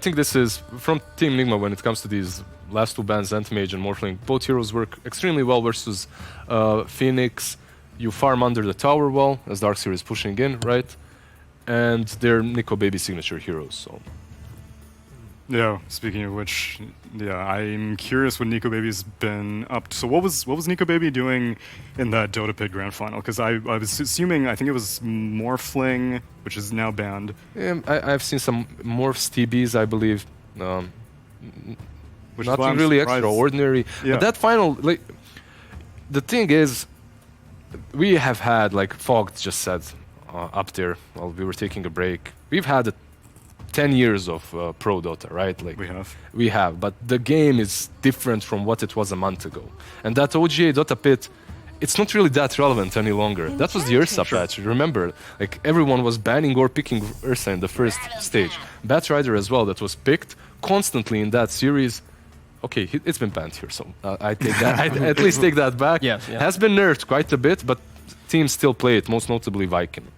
I think this is, from Team Nigma, when it comes to these last two bans, Anti-Mage and Morphling, both heroes work extremely well versus Phoenix. You farm under the tower well, as Darkseer is pushing in, right? And they're Nico Baby signature heroes, so... Yeah, speaking of which, yeah, I'm curious what Nico Baby's been up to. So what was Nico Baby doing in that Dota Pit Grand Final? Because I was assuming, I think it was Morphling, which is now banned. Yeah, I've seen some Morphs TBs, I believe. Which nothing really extraordinary. Yeah. But that final, like, the thing is, we have had, like Fog just said up there while we were taking a break, we've had 10 years of pro Dota, right? Like we have, but the game is different from what it was a month ago. And that OGA Dota Pit, it's not really that relevant any longer. That was the Ursa patch, remember? Like everyone was banning or picking Ursa in the first stage. Batrider as well, that was picked constantly in that series. Okay, it's been banned here, so I take that. I at least take that back. Yeah. Has been nerfed quite a bit, but teams still play it, most notably Viking.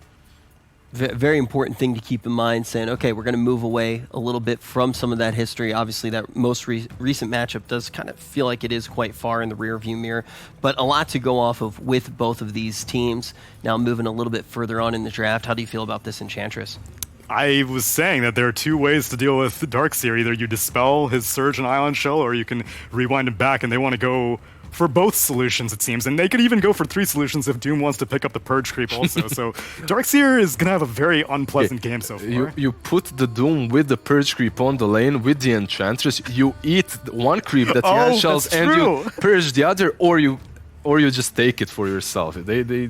Very important thing to keep in mind, saying, okay, we're going to move away a little bit from some of that history. Obviously, that most recent matchup does kind of feel like it is quite far in the rearview mirror, but a lot to go off of with both of these teams. Now moving a little bit further on in the draft, how do you feel about this Enchantress? I was saying that there are two ways to deal with Darkseer. Either you dispel his Surge and Ion Shell, or you can rewind him back, and they want to go for both solutions, it seems. And they could even go for 3 solutions if Doom wants to pick up the Purge creep also. So Darkseer is going to have a very unpleasant game so far. You put the Doom with the Purge creep on the lane with the Enchantress, you eat one creep that he shells and you purge the other, or you just take it for yourself. They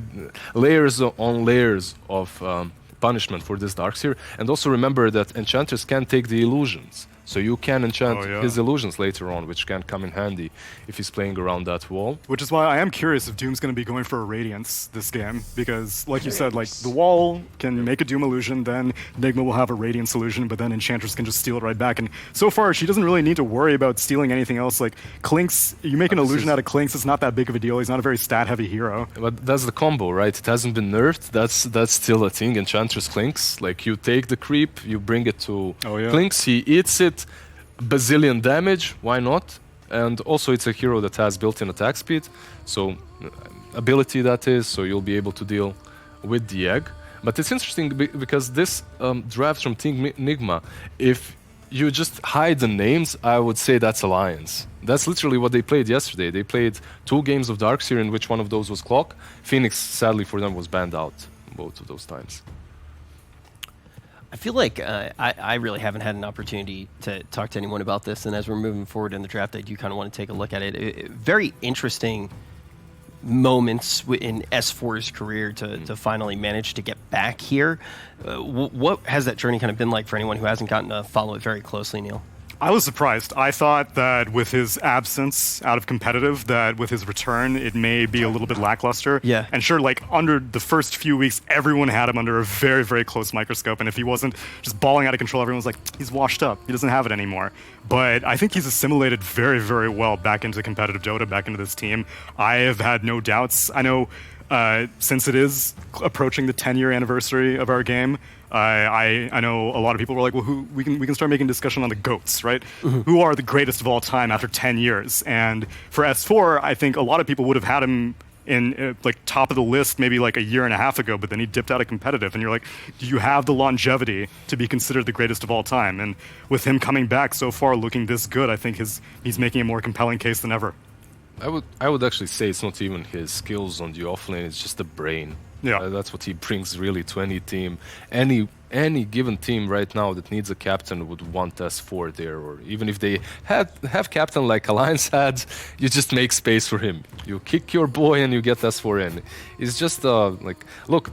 layers on layers of punishment for this Darkseer. And also remember that Enchantress can take the illusions. So you can enchant his illusions later on, which can come in handy if he's playing around that wall. Which is why I am curious if Doom's going to be going for a Radiance this game, because like you said, like the wall can make a Doom illusion, then Nigma will have a Radiance illusion, but then Enchantress can just steal it right back. And so far, she doesn't really need to worry about stealing anything else. Like Clinkz, you make an illusion out of Clinkz, it's not that big of a deal. He's not a very stat-heavy hero. But that's the combo, right? It hasn't been nerfed. That's still a thing. Enchantress Clinkz. Like you take the creep, you bring it to Clinkz, he eats it. Bazillion damage, why not? And also it's a hero that has built-in attack speed, so ability that is, so you'll be able to deal with the egg. But it's interesting because this draft from Team Nigma, if you just hide the names, I would say that's Alliance. That's literally what they played yesterday. They played 2 games of Darkseer, in which one of those was Clock. Phoenix, sadly for them, was banned out both of those times. I feel like I really haven't had an opportunity to talk to anyone about this, and as we're moving forward in the draft, I do kind of want to take a look at it. Very interesting moments in S4's career to finally manage to get back here. What has that journey kind of been like for anyone who hasn't gotten to follow it very closely, Neil? I was surprised. I thought that with his absence out of competitive, that with his return, it may be a little bit lackluster. Yeah. And sure, like under the first few weeks, everyone had him under a very, very close microscope. And if he wasn't just balling out of control, everyone was like, he's washed up. He doesn't have it anymore. But I think he's assimilated very, very well back into competitive Dota, back into this team. I have had no doubts. I know since it is approaching the 10-year anniversary of our game, I know a lot of people were like, well, we can start making discussion on the GOATs, right? Who are the greatest of all time after 10 years? And for S4, I think a lot of people would have had him in like top of the list maybe like a year and a half ago, but then he dipped out of competitive. And you're like, do you have the longevity to be considered the greatest of all time? And with him coming back so far looking this good, I think he's making a more compelling case than ever. I would actually say it's not even his skills on the offlane, it's just the brain. Yeah, that's what he brings really to any team. Any given team right now that needs a captain would want S4 there, or even if they have captain like Alliance had, you just make space for him. You kick your boy and you get S4 in. It's just like, look,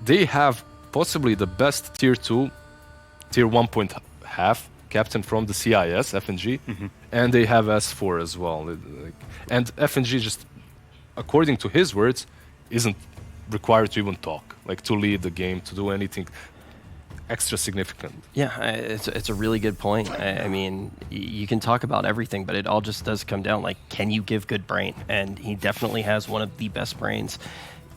they have possibly the best tier 2, tier 1.5 captain from the CIS, FNG, and they have S4 as well. And FNG, just according to his words, isn't required to even talk, like to lead the game, to do anything extra significant. Yeah, it's a really good point. I mean, you can talk about everything, but it all just does come down like, can you give good brain? And he definitely has one of the best brains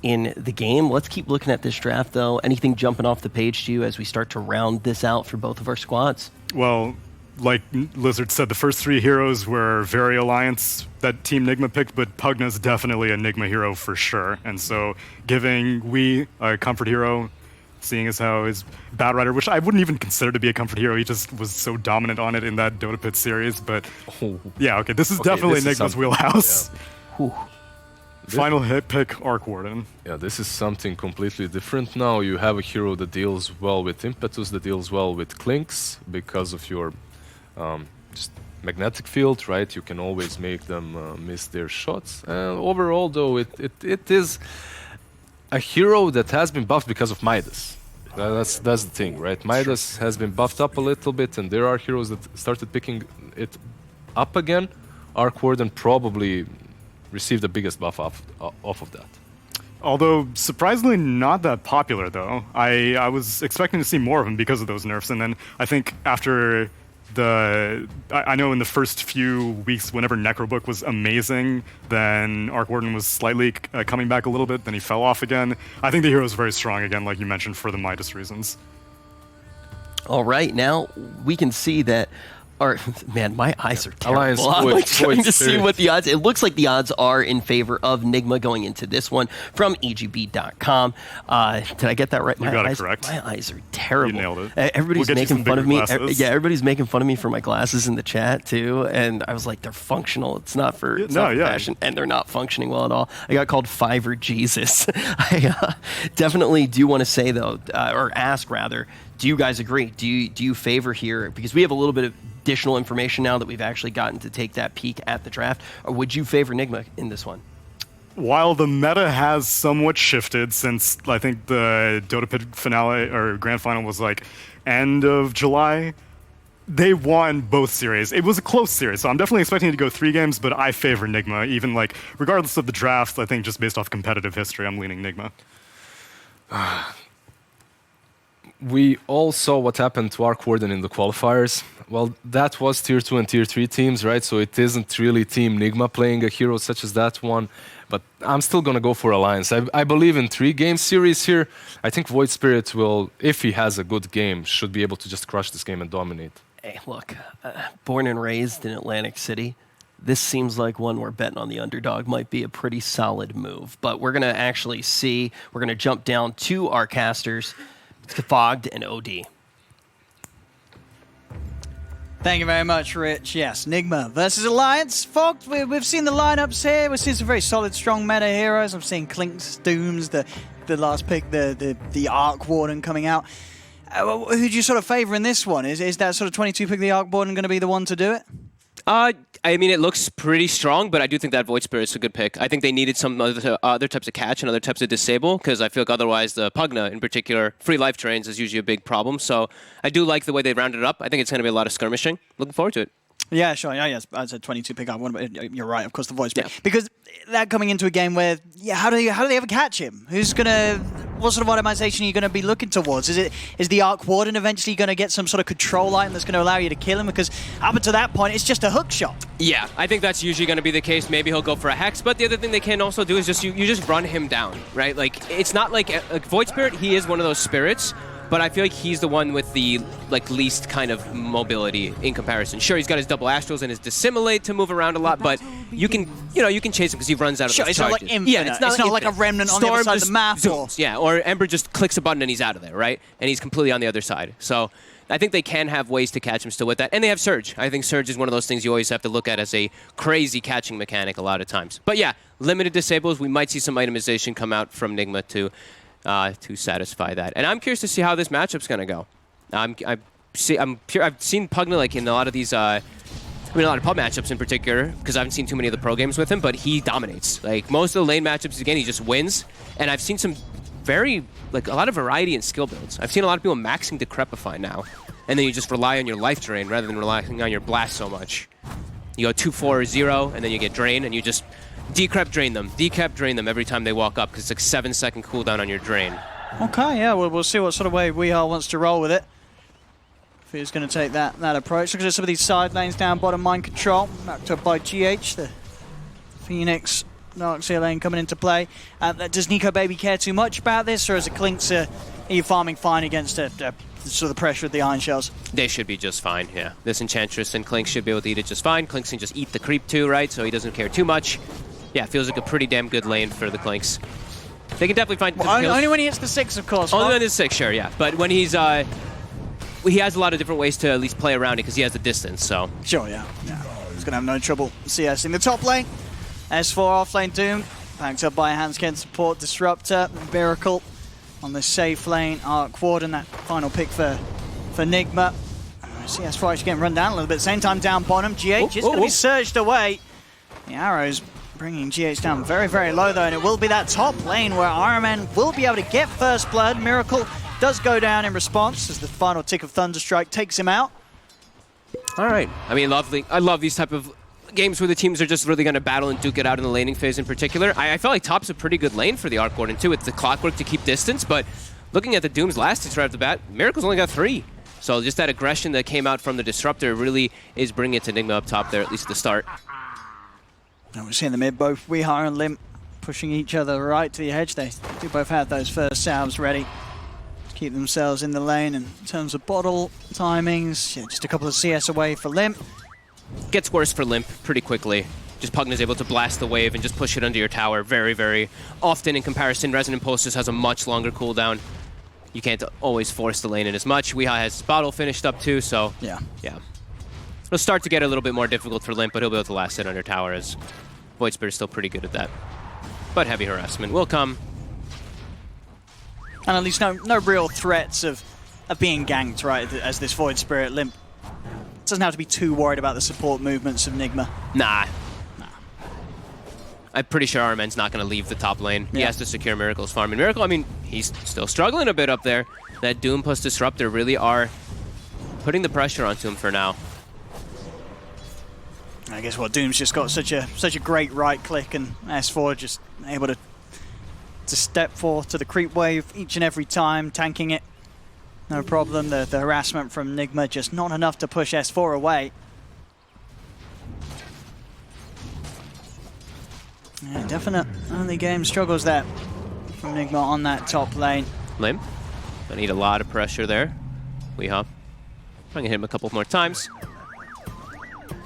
in the game. Let's keep looking at this draft, though. Anything jumping off the page to you as we start to round this out for both of our squads? Well, like Lizard said, the first 3 heroes were very Alliance that Team Nigma picked, but Pugna's definitely a Nigma hero for sure. And so giving We a comfort hero, seeing as how his Bat Rider, which I wouldn't even consider to be a comfort hero, he just was so dominant on it in that Dota Pit series. But yeah, okay, this is definitely Nigma's wheelhouse. Yeah. Final hit pick, Arc Warden. Yeah, this is something completely different now. You have a hero that deals well with Impetus, that deals well with Clinks because of your just magnetic field, right? You can always make them miss their shots. Overall, though, it is a hero that has been buffed because of Midas. That's the thing, right? Midas has been buffed up a little bit, and there are heroes that started picking it up again. Arc Warden probably received the biggest buff off of that. Although surprisingly not that popular, though. I was expecting to see more of him because of those nerfs, and then I think after I know in the first few weeks, whenever Necrobook was amazing, then Arc Warden was slightly coming back a little bit, then he fell off again. I think the hero is very strong again, like you mentioned, for the Midas reasons. All right, now we can see that. Man, my eyes are terrible. I'm Alliance, like trying to see Spirit. what the odds. It looks like the odds are in favor of Nigma going into this one from EGB.com. Did I get that right? You got it correct. My eyes are terrible. You nailed it. Everybody's We'll get you making some fun of me. bigger glasses. Yeah, everybody's making fun of me for my glasses in the chat too. And I was like, they're functional. It's not for fashion, and they're not functioning well at all. I got called Fiverr Jesus. I definitely do want to say though, or ask rather. Do you guys agree? Do you favor here? Because we have a little bit of additional information now that we've actually gotten to take that peek at the draft. Or would you favor Nigma in this one? While the meta has somewhat shifted since I think the Dota Pit finale or grand final was like end of July, they won both series. It was a close series, so I'm definitely expecting it to go 3 games, but I favor Nigma. Even like regardless of the drafts, I think just based off competitive history, I'm leaning Nigma. We all saw what happened to Arc Warden in the qualifiers. Well, that was Tier 2 and Tier 3 teams, right? So it isn't really Team Nigma playing a hero such as that one. But I'm still going to go for Alliance. I believe in 3-game series here. I think Void Spirit will, if he has a good game, should be able to just crush this game and dominate. Hey, look, born and raised in Atlantic City, this seems like one where betting on the underdog might be a pretty solid move. But we're going to actually see, we're going to jump down to our casters, Fogged and OD. Thank you very much, Rich. Yes, Nigma versus Alliance. Fogged, we've seen the lineups here. We've seen some very solid, strong meta heroes. I've seen Clinks, Dooms, the last pick, the Arc Warden coming out. Who do you sort of favor in this one? Is that sort of 22 pick the Arc Warden going to be the one to do it? I mean, it looks pretty strong, but I do think that Void Spirit is a good pick. I think they needed some other types of catch and other types of disable, because I feel like otherwise the Pugna, in particular, free life drains is usually a big problem. So I do like the way they rounded it up. I think it's going to be a lot of skirmishing. Looking forward to it. Yeah, sure. Yeah, yes. I said 22 pick Arc Warden, but you're right. Of course, the Void Spirit. Yeah. Because that coming into a game where, yeah, how do they ever catch him? What sort of automation are you going to be looking towards? Is the Arc Warden eventually going to get some sort of control item that's going to allow you to kill him? Because up until that point, it's just a hook shot. Yeah, I think that's usually going to be the case. Maybe he'll go for a Hex, but the other thing they can also do is just you just run him down, right? Like, it's not like Void Spirit, he is one of those spirits, but I feel like he's the one with the least kind of mobility in comparison. Sure, he's got his double astrals and his dissimulate to move around a lot, but you can chase him because he runs out of Sure, his it's not charges. like infinite. Yeah, it's not like a remnant on the other side of the map. Zooms, yeah, or Ember just clicks a button and he's out of there, right? And he's completely on the other side. So I think they can have ways to catch him still with that. And they have Surge. I think Surge is one of those things you always have to look at as a crazy catching mechanic a lot of times. But yeah, limited disables. We might see some itemization come out from Nigma to satisfy that. And I'm curious to see how this matchup's going to go. I've seen Pugna like in a lot of these, a lot of pub matchups in particular, because I haven't seen too many of the pro games with him, but he dominates. Like most of the lane matchups, again, he just wins. And I've seen some a lot of variety in skill builds. I've seen a lot of people maxing Decrepify now, and then you just rely on your life drain rather than relying on your blast so much. You go 2-4-0, and then you get drain, and you just decrep drain them every time they walk up, because it's like 7-second cooldown on your drain. Okay, yeah, we'll see what sort of way WeHarl wants to roll with it. If he's going to take that approach. Look at some of these side lanes down bottom, mind control, backed up by GH, the Phoenix Darkseer lane coming into play. Does Nico Baby care too much about this, or as a Clinks, are you farming fine against a sort of the pressure of the Iron Shells. They should be just fine, yeah. This Enchantress and Clink should be able to eat it just fine. Clinks can just eat the creep too, right? So he doesn't care too much. Yeah, feels like a pretty damn good lane for the Clinks. They can definitely find Well, only when he hits the 6, of course. Only when it's 6, sure, yeah. But when he's he has a lot of different ways to at least play around it because he has the distance, so. Sure, yeah. He's going to have no trouble CSing the top lane. S4 off lane Doom, backed up by Hanskin support, Disruptor, Miracle on the safe lane, Arc Warden, that final pick for Nigma. CS4 actually getting run down a little bit. Same time down bottom, GH is going to be surged away. The arrows bringing GH down very, very low though, and it will be that top lane where RMN will be able to get first blood. Miracle does go down in response as the final tick of Thunderstrike takes him out. All right. I mean, I love these type of games where the teams are just really going to battle and duke it out in the laning phase in particular. I felt like top's a pretty good lane for the Arc Warden too. It's the clockwork to keep distance, but looking at the Doom's last hits right off the bat, Miracle's only got 3. So just that aggression that came out from the Disruptor really is bringing it to Nigma up top there, at least at the start. And we're seeing the mid, both Weeha and Limp pushing each other right to the edge. They do both have those first salves ready to keep themselves in the lane. And in terms of bottle timings, yeah, just a couple of CS away for Limp. Gets worse for Limp pretty quickly. Just Pugna's able to blast the wave and just push it under your tower very, very often in comparison. Resonant Pulse just has a much longer cooldown. You can't always force the lane in as much. Weeha has his bottle finished up too, so yeah. It'll start to get a little bit more difficult for Limp, but he'll be able to last it under tower as Void Spirit is still pretty good at that. But heavy harassment will come. And at least no real threats of being ganked, right, as this Void Spirit. Limp doesn't have to be too worried about the support movements of Nigma. Nah. I'm pretty sure RMN's not going to leave the top lane. Yeah. He has to secure Miracle's farm. And Miracle, I mean, he's still struggling a bit up there. That Doom plus Disruptor really are putting the pressure onto him for now. I guess what Doom's just got such a great right click, and S4 just able to step forth to the creep wave each and every time, tanking it. No problem. The harassment from Nigma just not enough to push S4 away. Yeah, definite early game struggles there from Nigma on that top lane. Limp, I need a lot of pressure there. Weeha, trying to hit him a couple more times.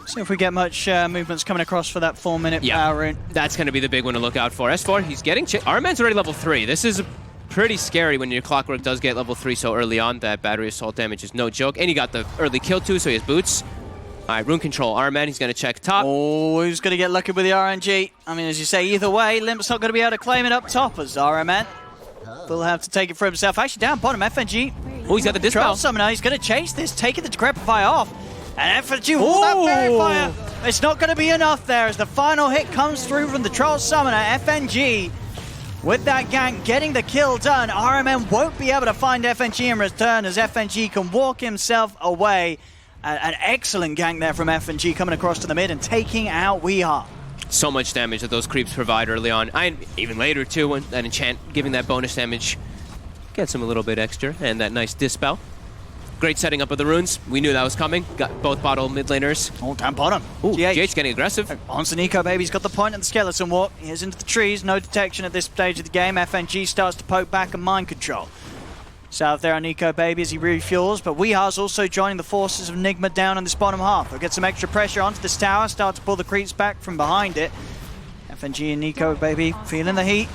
See if we get much movements coming across for that 4-minute power rune. That's going to be the big one to look out for. S4, he's getting... Arman's already level 3. This is pretty scary when your Clockwork does get level 3 so early on. That battery assault damage is no joke. And he got the early kill too, so he has boots. All right, rune control. Arman, he's going to check top. Oh, who's going to get lucky with the RNG? I mean, as you say, either way, Limp's not going to be able to claim it up top as Arman will have to take it for himself. Actually, down bottom, FNG. Oh, he's got the dispel. Summoner, he's going to chase this, taking the Decrepify off. And FNG will that Fairy Fire. It's not going to be enough there as the final hit comes through from the Troll Summoner. FNG with that gank getting the kill done. RMN won't be able to find FNG in return as FNG can walk himself away. An excellent gank there from FNG coming across to the mid and taking out Weeha. So much damage that those creeps provide early on. And even later too, when that enchant giving that bonus damage gets him a little bit extra. And that nice dispel. Great setting up of the runes. We knew that was coming. Got both bottle mid laners. Oh, down bottom. Ooh, GH getting aggressive. On Nico, baby's got the point of the skeleton walk. He is into the trees. No detection at this stage of the game. FNG starts to poke back and mind control. South there on Nico Baby as he refuels, but Weeha's also joining the forces of Nigma down on this bottom half. They'll get some extra pressure onto this tower, start to pull the creeps back from behind it. FNG and Nico Baby feeling the heat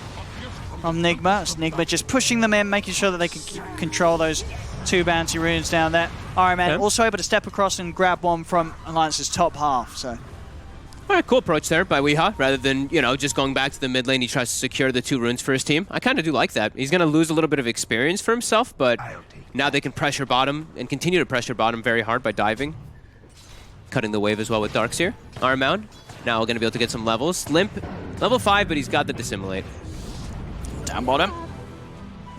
from Nigma. It's Nigma just pushing them in, making sure that they can control those 2 bounty runes down there. RMN also able to step across and grab one from Alliance's top half. So, all right, cool approach there by Weeha. Rather than, you know, just going back to the mid lane, he tries to secure the 2 runes for his team. I kind of do like that. He's going to lose a little bit of experience for himself, but now they can pressure bottom and continue to pressure bottom very hard by diving. Cutting the wave as well with Darkseer. Armound, now going to be able to get some levels. Limp, level 5, but he's got the Dissimulate. Down bottom.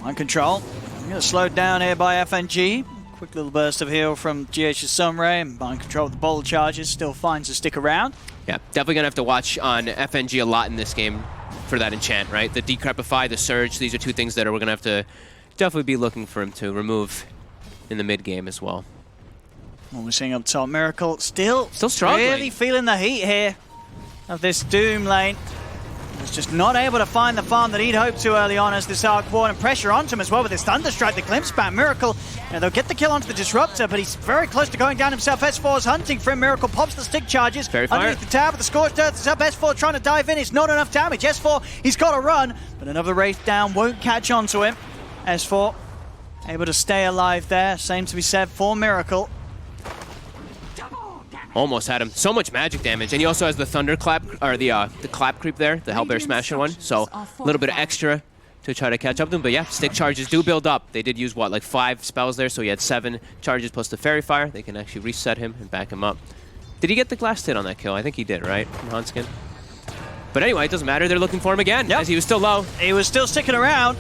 On control. I'm going to slow down here by FNG. Quick little burst of heal from GH's Sunray, and mind control of the bowl charges. Still finds to stick around. Yeah, definitely going to have to watch on FNG a lot in this game for that enchant, right? The Decrepify, the Surge, these are 2 things that we're going to have to definitely be looking for him to remove in the mid game as well. What we're seeing up top, Miracle still struggling. Really feeling the heat here of this Doom lane. was just not able to find the farm that he'd hoped to early on as this Arc Ward and pressure onto him as well with this Thunderstrike, the Glimpse Back. Miracle, they'll get the kill onto the Disruptor, but he's very close to going down himself. S4 is hunting for him. Miracle pops the stick charges underneath the tower, but the Scorched Earth is up. S4 trying to dive in. It's not enough damage. S4, he's got to run, but another Wraith down won't catch onto him. S4 able to stay alive there. Same to be said for Miracle. Almost had him. So much magic damage, and he also has the thunder clap, or the clap creep there, the Hellbear Smasher one. So a little bit of extra to try to catch up to him. But yeah, stick charges do build up. They did use what, like 5 spells there, so he had 7 charges plus the Fairy Fire. They can actually reset him and back him up. Did he get the glass hit on that kill? I think he did, right, from Hanskin? But anyway, it doesn't matter. They're looking for him again, as he was still low. He was still sticking around.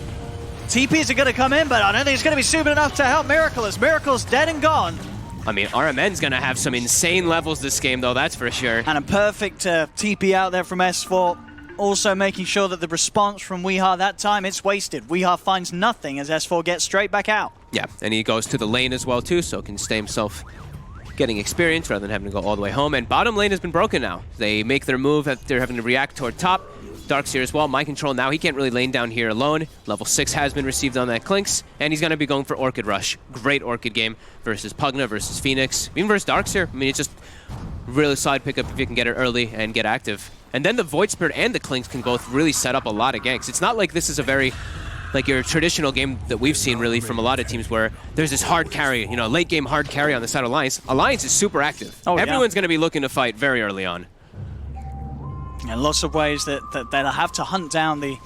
TPs are going to come in, but I don't think it's going to be soon enough to help Miracle, as Miracle's dead and gone. I mean, RMN's going to have some insane levels this game, though, that's for sure. And a perfect TP out there from S4. Also making sure that the response from Weehaw that time, it's wasted. Weehaw finds nothing as S4 gets straight back out. Yeah, and he goes to the lane as well, too, so can stay himself getting experience rather than having to go all the way home. And bottom lane has been broken now. They make their move. They're having to react toward top. Darkseer as well. Mind control now. He can't really lane down here alone. Level 6 has been received on that Clinks, and he's going to be going for Orchid Rush. Great Orchid game versus Pugna versus Phoenix. Even versus Darkseer. I mean, it's just really solid pickup if you can get it early and get active. And then the Void Spirit and the Clinks can both really set up a lot of ganks. It's not like this is a very, like your traditional game that we've seen really from a lot of teams where there's this hard carry, you know, late game hard carry on the side of Alliance. Alliance is super active. Everyone's going to be looking to fight very early on. And lots of ways that they'll have to hunt down the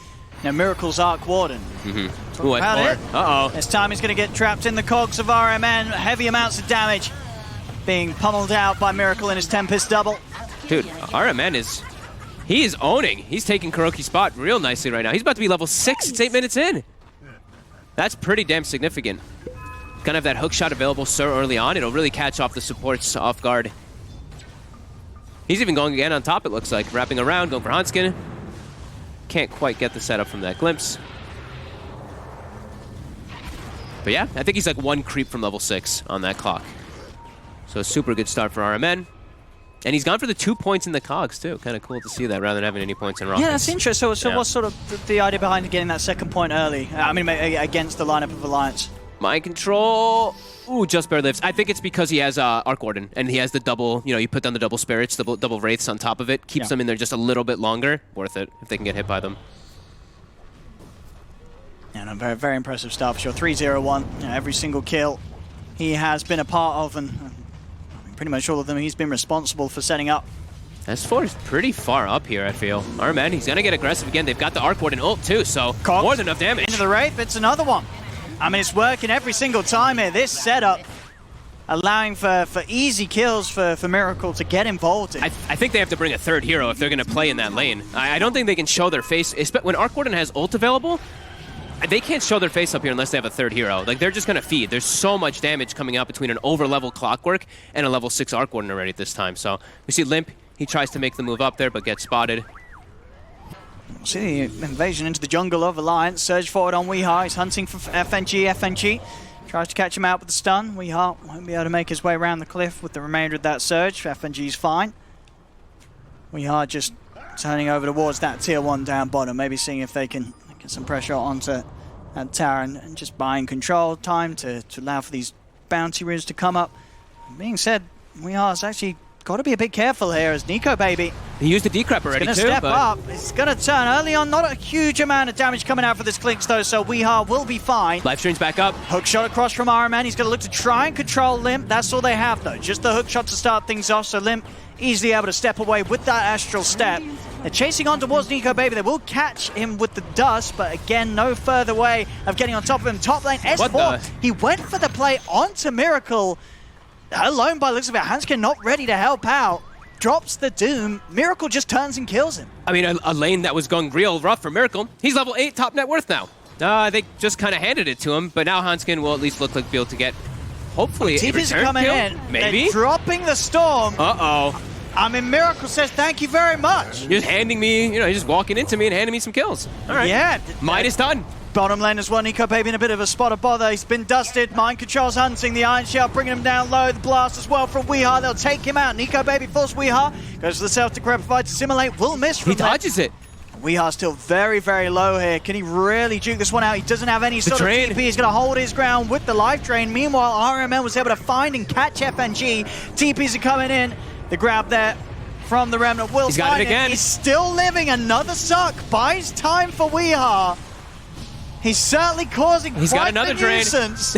Miracle's Arc Warden. Ooh, uh-oh. This time he's going to get trapped in the cogs of RMN. Heavy amounts of damage being pummeled out by Miracle in his Tempest double. Dude, RMN he is owning. He's taking Kuroki's spot real nicely right now. He's about to be level 6. It's 8 minutes in. That's pretty damn significant. Gonna have that hook shot available so early on. It'll really catch off the supports off guard. He's even going again on top, it looks like. Wrapping around, going for Hanskin. Can't quite get the setup from that glimpse. But yeah, I think he's like 1 creep from level 6 on that clock. So a super good start for RMN. And he's gone for the 2 points in the cogs, too. Kind of cool to see that rather than having any points in rockets. Yeah, that's interesting. So what's sort of the idea behind getting that 2nd point early? I mean, against the lineup of Alliance. Mind control. Ooh, just bare lives. I think it's because he has Arc Warden, and he has the double, you know, you put down the double spirits, double wraiths on top of it. Keeps them in there just a little bit longer. Worth it if they can get hit by them. And a very, very impressive start for sure. 3-0-1. Every single kill he has been a part of, and pretty much all of them he's been responsible for setting up. S4 is pretty far up here, I feel. Arman, he's going to get aggressive again. They've got the Arc Warden ult, too, so Cox more than enough damage. Into the Wraith, it's another one. I mean, it's working every single time here. This setup allowing for easy kills for Miracle to get involved in. I think they have to bring a 3rd hero if they're going to play in that lane. I don't think they can show their face. When Arc Warden has ult available, they can't show their face up here unless they have a 3rd hero. Like, they're just going to feed. There's so much damage coming out between an over-level Clockwork and a level 6 Arc Warden already at this time. So we see Limp. He tries to make the move up there, but gets spotted. See the invasion into the jungle of Alliance. Surge forward on Weehaw. He's hunting for FNG. FNG tries to catch him out with the stun. Weehaw won't be able to make his way around the cliff with the remainder of that surge. FNG's fine. Weehaw just turning over towards that tier 1 down bottom. Maybe seeing if they can get some pressure onto that tower and just buying control time to allow for these bounty runes to come up. Being said, Weehaw's actually got to be a bit careful here as Nico Baby. He used the decrep already, too. He's going to step up. It's going to turn early on. Not a huge amount of damage coming out for this Clinks, though, so Weehaw will be fine. Life stream's back up. Hook shot across from RMN. He's going to look to try and control Limp. That's all they have, though. Just the hook shot to start things off, so Limp easily able to step away with that Astral Step. They're chasing on towards Nico Baby. They will catch him with the dust, but again, no further way of getting on top of him. Top lane, S4. He went for the play onto Miracle. Alone by the looks of it. Hanskin not ready to help out. Drops the Doom. Miracle just turns and kills him. I mean, a lane that was going real rough for Miracle. He's level 8 top net worth now. They just kind of handed it to him, but now Hanskin will at least look like be able to get, hopefully, a TPs return are coming kill? in. Maybe? They're dropping the Storm. Uh-oh. I mean, Miracle says thank you very much. You're just handing me, you know, you're just walking into me and handing me some kills. All right. Yeah. Mine is done. Bottom lane as well. Nico Baby in a bit of a spot of bother. He's been dusted. Mind controls hunting the Iron Shell, bringing him down low. The blast as well from Weehaw. They'll take him out. Nico Baby force Weehaw. Goes to the self-decrepify to simulate. Will miss from He dodges it. We are still very, very low here. Can he really juke this one out? He doesn't have any sort of TP. He's going to hold his ground with the life drain. Meanwhile, RMN was able to find and catch FNG. TPs are coming in. The grab there from the Remnant will He's got it again. He's still living. Another suck. Buys time for Weehaw. He's certainly causing quite the nuisance.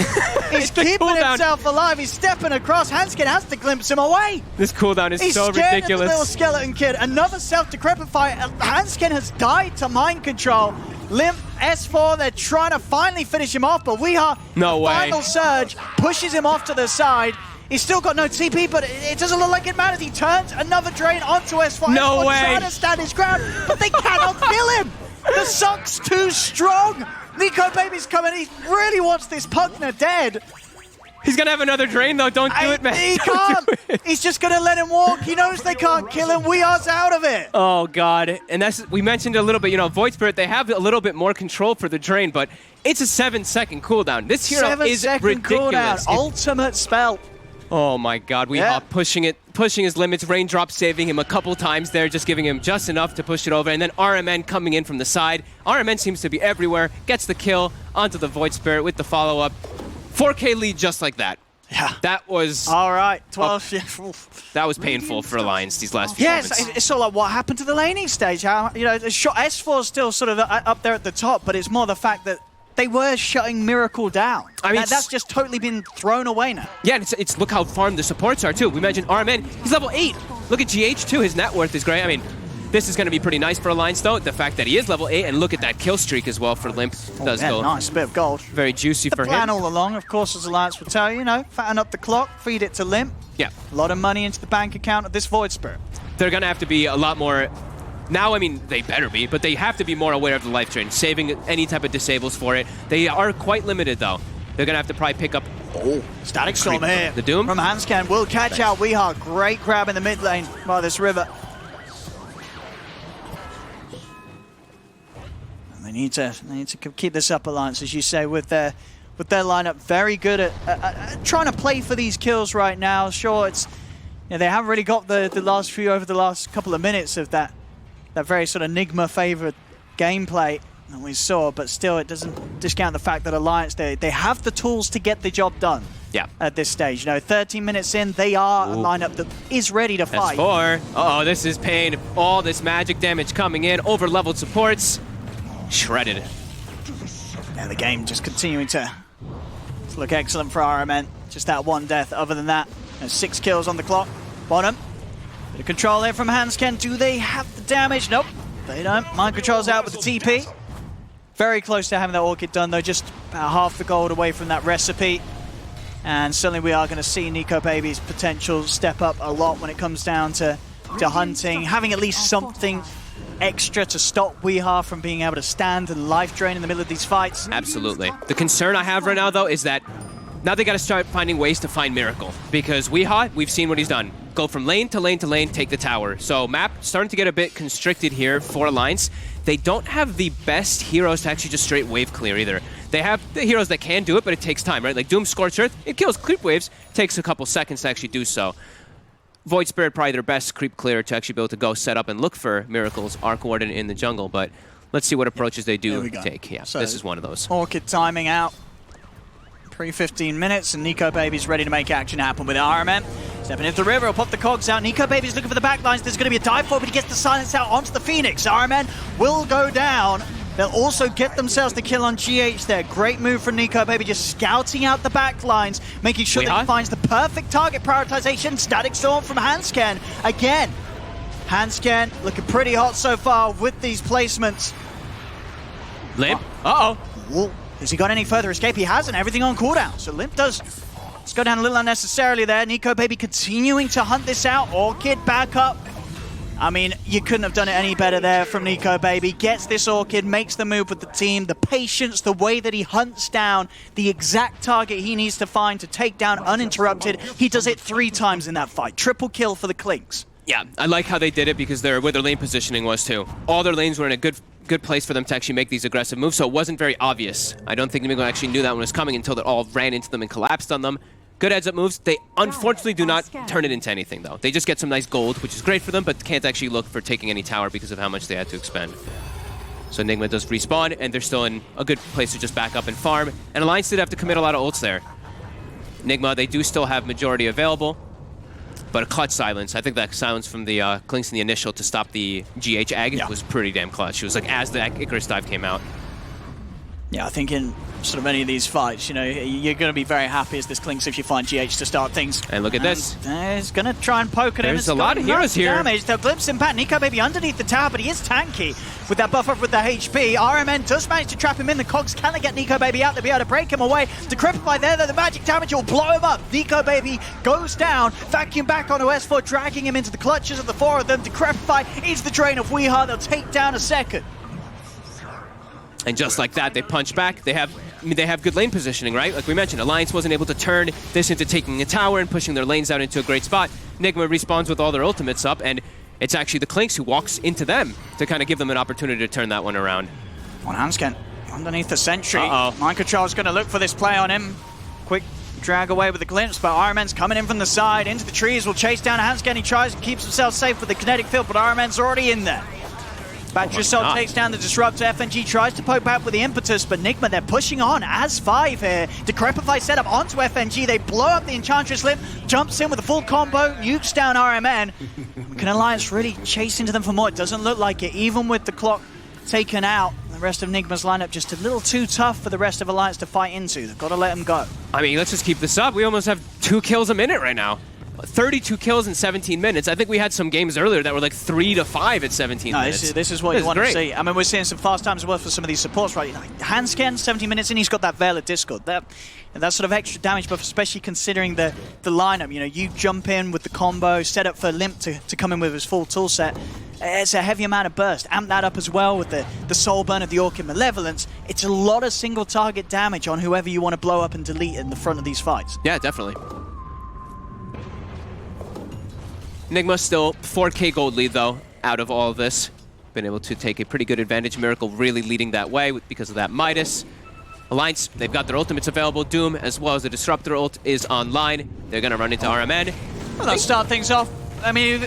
He's keeping himself alive. He's stepping across. Hanskin has to glimpse him away. This cooldown is so ridiculous. He's scared of the little skeleton kid. Another self-decrepit fight. Hanskin has died to mind control. Limp, S4, they're trying to finally finish him off, but Weehaw, final surge, pushes him off to the side. He's still got no TP, but it doesn't look like it matters. He turns another drain onto S4. No S4 way. trying to stand his ground, but they cannot kill him. The suck's too strong. Nico Baby's coming. He really wants this Pugner dead. He's going to have another drain, though. Don't do it, man. He can't. He's just going to let him walk. He knows they can't kill him. We are out of it. Oh, God. And we mentioned a little bit, Void Spirit, they have a little bit more control for the drain, but it's a 7-second cooldown. This hero is ridiculous. Cooldown. Ultimate spell. Oh, my God. Weehaw pushing his limits. Raindrop saving him a couple times there, just giving him just enough to push it over. And then RMN coming in from the side. RMN seems to be everywhere. Gets the kill onto the Void Spirit with the follow-up. 4K lead just like that. Yeah. That was... All right, 12. That was painful for Alliance these last few moments. Yes, it's sort of like what happened to the laning stage. How, the shot S4 is still sort of up there at the top, but it's more the fact that they were shutting Miracle down. I mean, that's just totally been thrown away now. Yeah, it's look how farmed the supports are, too. We mentioned RMN. He's level 8. Look at GH, too. His net worth is great. I mean, this is going to be pretty nice for Alliance, though. The fact that he is level 8, and look at that kill streak as well for Limp. Does go nice bit of gold. Very juicy for him. The plan all along, of course, as Alliance would tell you, fatten up the clock, feed it to Limp. Yeah. A lot of money into the bank account of this Void Spirit. They're going to have to be a lot more... Now, I mean, they better be, but they have to be more aware of the life drain, saving any type of disables for it. They are quite limited, though. They're going to have to probably pick up... Oh, Static Storm here. The Doom? From Hanscan will catch out Weehaw. Great grab in the mid lane by this river. And they need to keep this up, Alliance, as you say, with their lineup. Very good at trying to play for these kills right now. Sure, it's they haven't really got the last few over the last couple of minutes of that very sort of Nigma favored gameplay that we saw, but still it doesn't discount the fact that Alliance, they have the tools to get the job done. Yeah. At this stage, 13 minutes in, they are a lineup that is ready to fight. S4. Uh-oh, this is pain. All this magic damage coming in, over-leveled supports, shredded. Yeah, the game just continuing to look excellent for RMN. Just that one death. Other than that, there's 6 kills on the clock. Bottom. Bit of control here from Hansken. Do they have the damage? Nope, they don't. Mind control's out with the TP. Very close to having that Orchid done, though. Just about half the gold away from that recipe. And certainly we are going to see Nico Baby's potential step up a lot when it comes down to hunting. Having at least something extra to stop Weehaw from being able to stand and life drain in the middle of these fights. Absolutely. The concern I have right now, though, is that now they got to start finding ways to find Miracle. Because Weehaw, we've seen what he's done. Go from lane to lane to lane, take the tower. So Map starting to get a bit constricted here for Alliance. They don't have the best heroes to actually just straight wave clear either. They have the heroes that can do it, but it takes time, right? Like Doom, Scorched Earth, it kills creep waves, takes a couple seconds to actually do so. Void Spirit probably their best creep clear to actually be able to go set up and look for Miracles, our coordinate in the jungle, but let's see what approaches they do take. Yeah, so this is one of those. Orchid timing out. Pre-15 minutes, and Nico Baby's ready to make action happen with RMN. Stepping into the river, he'll pop the cogs out. Nico Baby's looking for the backlines. There's going to be a dive for, but he gets the silence out onto the Phoenix. RMN will go down. They'll also get themselves the kill on GH there. Great move from Nico Baby, just scouting out the backlines, making sure that he finds the perfect target prioritization. Static Storm from Hanscan. Again, Hanscan looking pretty hot so far with these placements. Limp. Uh-oh. Whoa. Has he got any further escape? He hasn't. Everything on cooldown. So Limp does just go down a little unnecessarily there. Nico Baby continuing to hunt this out. Orchid back up. I mean, you couldn't have done it any better there from Nico Baby. Gets this Orchid, makes the move with the team. The patience, the way that he hunts down the exact target he needs to find to take down uninterrupted. He does it 3 times in that fight. Triple kill for the Clinks. Yeah, I like how they did it because where their lane positioning was too. All their lanes were in a good place for them to actually make these aggressive moves, so it wasn't very obvious. I don't think Nigma actually knew that one was coming until they all ran into them and collapsed on them. Good heads-up moves. They unfortunately do not turn it into anything, though. They just get some nice gold, which is great for them, but can't actually look for taking any tower because of how much they had to expend. So Nigma does respawn, and they're still in a good place to just back up and farm. And Alliance did have to commit a lot of ults there. Nigma, they do still have majority available, but a clutch silence. I think that silence from the Klinks in the initial to stop the GH egg was pretty damn clutch. It was like as the Icarus dive came out. Yeah, I think in sort of any of these fights, you know, you're going to be very happy as this Klinks if you find GH to start things. And look at this. He's going to try and poke at him. There's a lot of heroes here. Damage. They'll glimpse impact. Nico maybe underneath the tower, but he is tanky with that buff up with the HP. RMN does manage to trap him in. The cogs cannot get Nico Baby out. They'll be able to break him away. Decrepify there, though. The magic damage will blow him up. Nico Baby goes down. Vacuum back onto S4, dragging him into the clutches of the four of them. Decrepify is the drain of Weeha. They'll take down a second. And just like that, they punch back. They have good lane positioning, right? Like we mentioned, Alliance wasn't able to turn this into taking a tower and pushing their lanes out into a great spot. Nigma respawns with all their ultimates up, and it's actually the Klinks who walks into them to kind of give them an opportunity to turn that one around. On Hansken, underneath the sentry. Uh-oh. Mind Control's going to look for this play on him. Quick drag away with the glimpse, but RMN's coming in from the side, into the trees, will chase down Hansken. He tries and keeps himself safe with the kinetic field, but RMN's already in there. Battery Assault takes down the Disruptor. FNG tries to poke back with the Impetus, but Nigma, they're pushing on as 5 here. Decrepify set up onto FNG. They blow up the Enchantress Limp, jumps in with a full combo, nukes down RMN. Can Alliance really chase into them for more? It doesn't look like it, even with the clock taken out. The rest of Nigma's lineup just a little too tough for the rest of Alliance to fight into. They've got to let them go. I mean, let's just keep this up. We almost have 2 kills a minute right now. 32 kills in 17 minutes. I think we had some games earlier that were like 3 to 5 at 17 minutes. This is what you want to see. I mean, we're seeing some fast times as well for some of these supports, right? Like Hansken, 17 minutes in, he's got that Veil of Discord. That sort of extra damage buff, especially considering the lineup. You know, you jump in with the combo, set up for Limp to come in with his full tool set. It's a heavy amount of burst. Amp that up as well with the Soul Burn of the Orchid Malevolence. It's a lot of single target damage on whoever you want to blow up and delete in the front of these fights. Yeah, definitely. Nigma still 4K gold lead, though, out of all of this. Been able to take a pretty good advantage. Miracle really leading that way because of that Midas. Alliance, they've got their ultimates available. Doom, as well as the Disruptor ult, is online. They're going to run into RMN. Well, they'll start things off. I mean,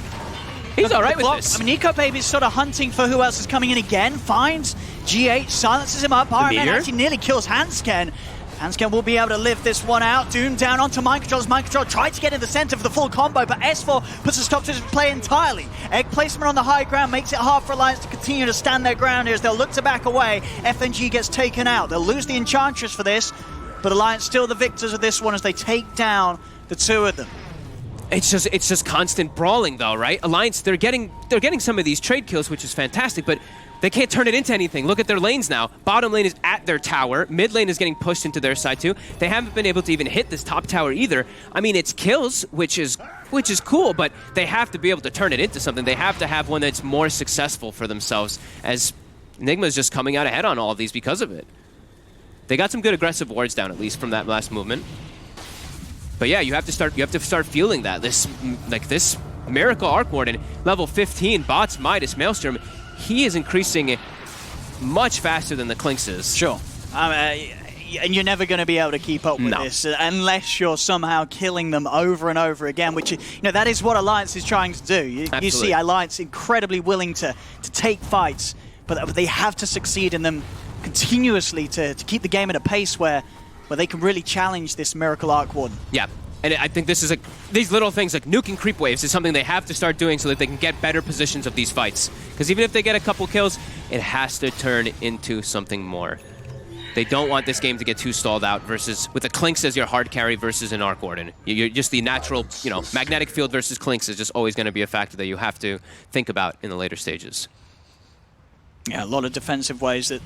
he's all right with this. I mean, Nico Baby's sort of hunting for who else is coming in again. Finds GH, silences him up. RMN actually nearly kills Hansken. Hansken will be able to live this one out. Doom down onto Mind Control as Mind Control tried to get in the center for the full combo, but S4 puts a stop to his play entirely. Egg placement on the high ground makes it hard for Alliance to continue to stand their ground here as they'll look to back away. FNG gets taken out. They'll lose the Enchantress for this, but Alliance still the victors of this one as they take down the 2 of them. It's just constant brawling, though, right? Alliance, they're getting some of these trade kills, which is fantastic, but they can't turn it into anything. Look at their lanes now. Bottom lane is at their tower. Mid lane is getting pushed into their side too. They haven't been able to even hit this top tower either. I mean, it's kills, which is cool, but they have to be able to turn it into something. They have to have one that's more successful for themselves, as Nigma's just coming out ahead on all of these because of it. They got some good aggressive wards down, at least from that last movement. But yeah, you have to start feeling that. This Miracle Arc Warden, level 15, bots Midas, Maelstrom, he is increasing much faster than the Klinks is. Sure. And you're never going to be able to keep up with this unless you're somehow killing them over and over again, which, you know, that is what Alliance is trying to do. You see Alliance incredibly willing to take fights, but they have to succeed in them continuously to keep the game at a pace where they can really challenge this Miracle Arc Warden. Yeah. And I think this is these little things like nuking creep waves is something they have to start doing so that they can get better positions of these fights. Because even if they get a couple kills, it has to turn into something more. They don't want this game to get too stalled out versus with the Klinks as your hard carry versus an Arc Warden. You're just the natural, you know, magnetic field versus Klinks is just always going to be a factor that you have to think about in the later stages. Yeah, a lot of defensive ways that